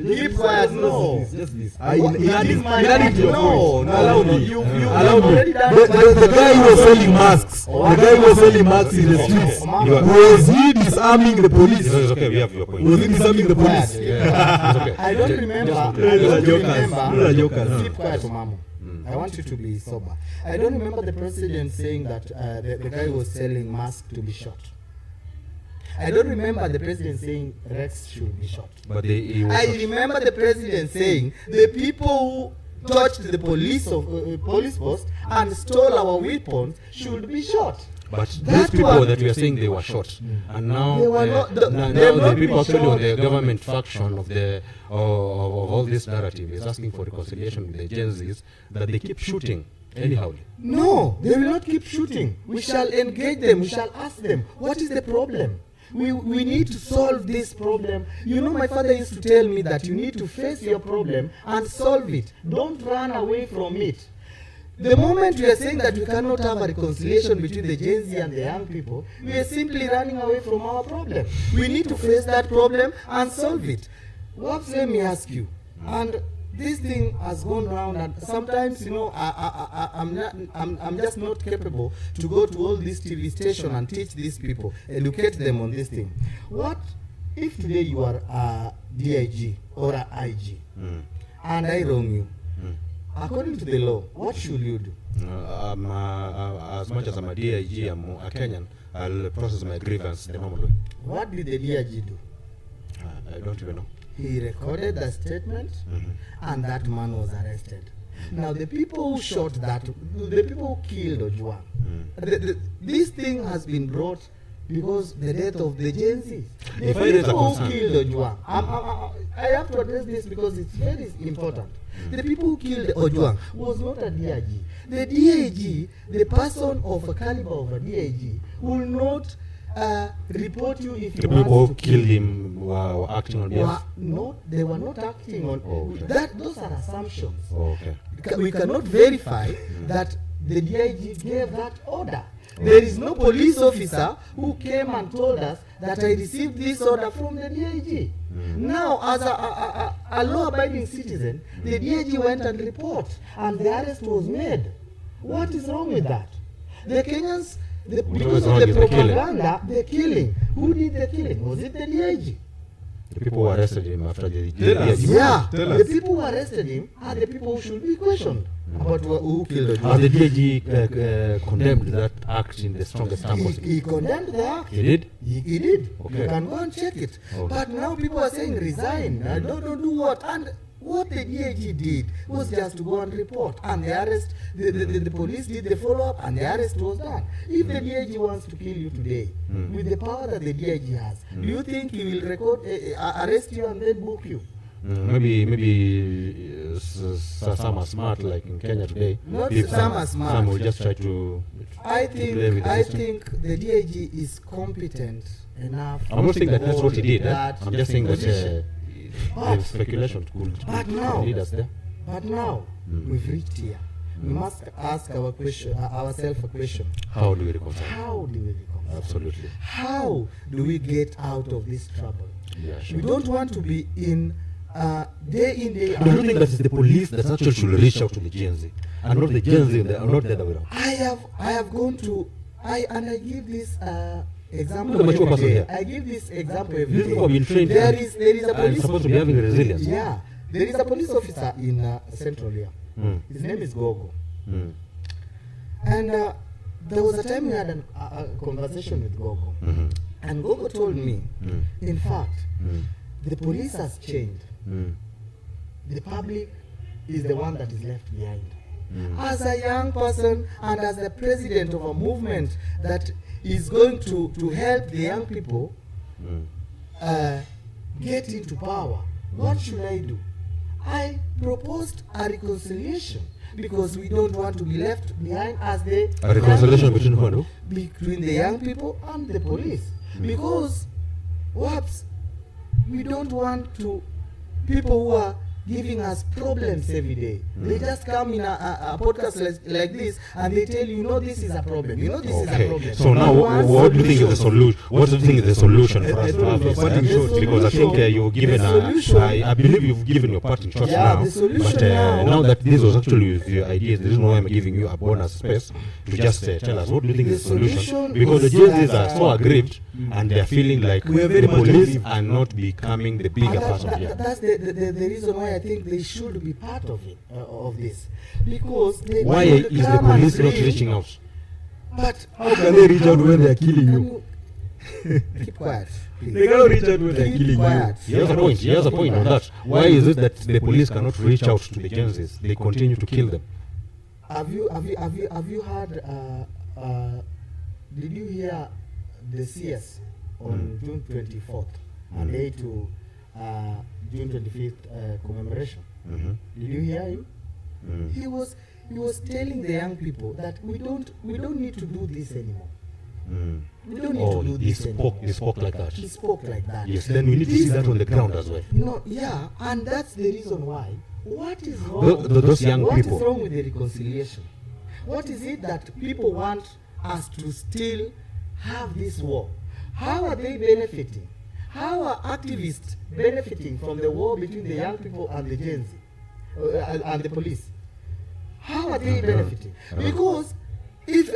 Keep quiet, no. Just this. That is my Allow me. Allow me. The guy who was selling masks, in the streets, was he disarming the police? It's okay, we have your point. Was he disarming the police? It's okay. I don't remember. Keep quiet, Omamo. I want you to be sober. I don't remember the president saying that the guy was selling masks to be shot. I don't remember the president saying Rex should be shot. But he was I shot. remember the president saying the people who touched the police post and stole our weapons should be shot. But That these people one- that we are saying they were shot, and now They were not- now they have the not people been actually on shot. the government faction of the of all this narrative is asking for reconciliation with the Genzs, that they keep shooting anyhow. No, they will not keep shooting. We shall engage them. We shall ask them, what is the problem? We need to solve this problem. You know, my father used to tell me that you need to face your problem and solve it. Don't run away from it. The moment we are saying that we cannot have a reconciliation between the Gen Z and the young people, we are simply running away from our problem. We need to face that problem and solve it. What, let me ask you, and this thing has gone round, and sometimes, you know, I'm just not capable to go to all these TV stations and teach these people, educate them on this thing. What if today you are a DIG or a IG, and I wrong you? According to the law, what should you do? As much as I'm a DIG, I'm a Kenyan, I'll process my grievance the normal way. What did the DIG do? I don't even know. He recorded the statement, and that man was arrested. Now, the people who shot that, the people who killed Ojwang, this thing has been brought because the death of the Gen Z. The If I raise a people who concern. killed Ojwang, I have to address this because it's very important. The people who killed Ojwang was not a DIG. The DIG, the person of a caliber of a DIG, will not report you if The you people want who to killed him were acting on behalf. no, they were not acting on Okay. that. Those are assumptions. Okay. We cannot verify that the DIG gave that order. There is no police officer who came and told us that I received this order from the DIG. Now, as a law-abiding citizen, the DIG went and reported, and the arrest was made. What is wrong with that? The Kenyans, because of the propaganda, the killing. Who did the killing? Was it the DIG? The people who arrested him after the Tell us. DIG. Yeah, Tell the us. people who arrested him are the people who should be questioned about who killed Has the Ojwang. DIG condemned that act in the strongest term possible? He condemned the act. He did? He did. Okay. You can go and check it. Okay. But now people are saying resign. Don't do what? And what the DIG did was just to go and report. And the arrest, the police did the follow-up, and the arrest was done. If the DIG wants to kill you today, with the power that the DIG has, do you think he will arrest you and then book you? Maybe some are smart, like in Kenya today. Not If some are smart. Some will just try to. I play with think the I system. think the DIG is competent enough. I'm not saying that that's what he did. That I'm just saying that position. the speculation But could now- lead us there. But now we've reached here. We must ask ourselves a question. How do we reconcile? How do we reconcile? Absolutely. How do we get out of this trouble? Yeah, sure. We don't want to be in day I don't out. think that is the police that actually should reach out to the Gen Z, and not the Gen Z, not the other way around. I have gone to I give this example. Look at your person every here. day. I give this example These every people have day. been trained There and- is a and police. supposed to be having resilience. Yeah, there is a police officer in Central here. His name is Gogo. Mm. And there was a time we had a conversation with Gogo. And Gogo told me, in fact, the police has changed. The public is the one that is left behind. As a young person and as the president of a movement that is going to help the young people get into power, what should I do? I proposed a reconciliation because we don't want to be left behind as the A reconciliation young between people, who and who? between the young people and the police. Because what we don't want to people who are giving us problems every day. They just come in a podcast like this and they tell you, you know, this is a problem. You know, this is a Okay. problem. So now, what do you think is the solution? What do you think is the solution for us to have this? Parting shot. Because I think you've given The solution- I believe you've given your parting shots Yeah, now. the solution But now that this was actually with your ideas, the reason why I'm giving you a bonus space to just tell us what do you think is the The solution? solution Because the is Gen Zs that, are so aggrieved and they are feeling like We are very the much police aggrieved. are not becoming the bigger part of it. That's the reason why I think they should be part of it, of this. Because they Why should is the come and police not bring- reaching out? But How can they reach out when they are killing you? Keep quiet. please. They cannot reach out when they are Keep killing you. quiet. He has a point. He has a point on that. Why is it that the police cannot reach out to the Gen Zs? They continue to kill them. Have you heard did you hear the CS on June 24th and day to June 25th commemoration? Did you hear him? He was telling the young people that we don't need to do this anymore. We don't need to do this anymore. He spoke like that. He spoke like that. Yes, then we need to see that on the ground as well. No, yeah, and that's the reason why. What is wrong? Those young what people. What is wrong with the reconciliation? What is it that people want us to still have this war? How are they benefiting? How are activists benefiting from the war between the young people and the Genz and the police? How are they benefiting? Because if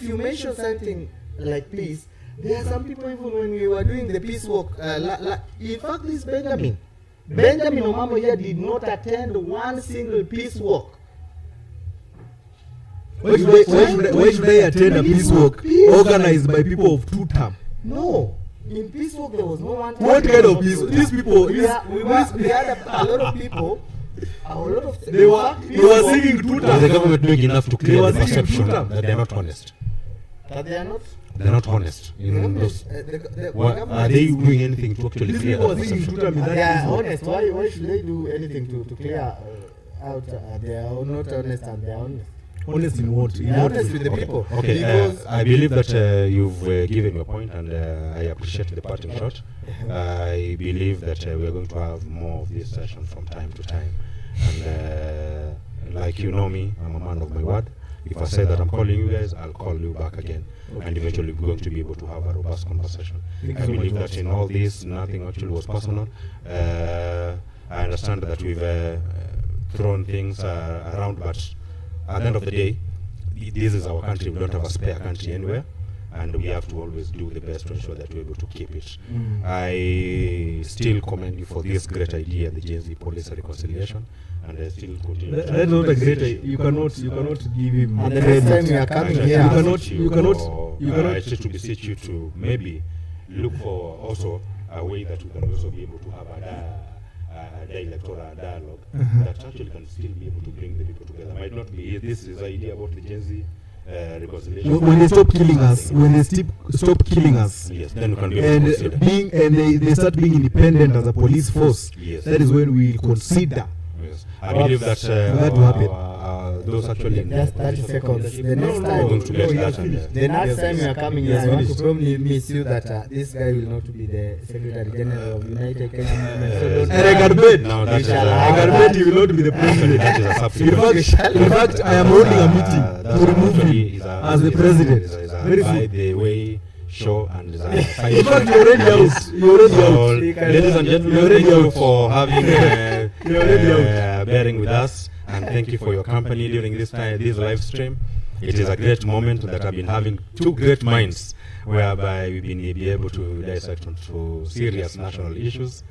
you mention something like peace, there are some people, even when we were doing the peace walk, in fact, this Benjamin Omamo here did not attend one single peace walk. Why should I attend a peace walk organized by people of two term? No. In peace walk there was no one. What kind of peace? These people. We had a lot of people. They were singing two term. Was the government doing enough to clear the perception that they are not honest? That they are not. They're not honest in those. Are they doing anything to actually clear the perception? They are honest. Why should they do anything to clear out? They are not honest and they are honest. Honest in what? They are honest with the people. Okay, I believe that you've given your point, and I appreciate the parting shot. I believe that we are going to have more of this session from time to time. And like you know me, I'm a man of my word. If I say that I'm calling you guys, I'll call you back again. And eventually we're going to be able to have a robust conversation. I believe that in all this, nothing actually was personal. I understand that we've thrown things around, but at the end of the day, this is our country. We don't have a spare country anywhere, and we have to always do the best to ensure that we're able to keep it. I still commend you for this great idea, the Genz police reconciliation, and I still continue. That's not a great idea. You cannot give him And the next time you are coming here, you cannot. I just to beseech you to maybe look for also a way that we can also be able to have a dialect or a dialogue that actually can still be able to bring the people together. Might not be this is the idea about the Genz reconciliation. When they stop killing us, yes, then we can be able to consider. And they start being independent as a police force. Yes. That is when we consider. Yes. I believe that that will happen. Those actually. Just 30 seconds. The next We're time, going to get that. the next time you are coming here, I want to promise you that this guy will not be the Secretary General of United Kenya Movement. So don't And I can bet. Now that is I can bet he will not be the president. that is a substitute. In fact, I am holding a meeting to remove him as the president. Very By soon. the way, show and In fact, you're already out. You're already So, out. ladies and gentlemen, You're already thank you out. for having You're already bearing with us, and thank you for your company during this live stream. It is a great moment that I've been having two great minds, whereby we've been able to dissect onto serious national issues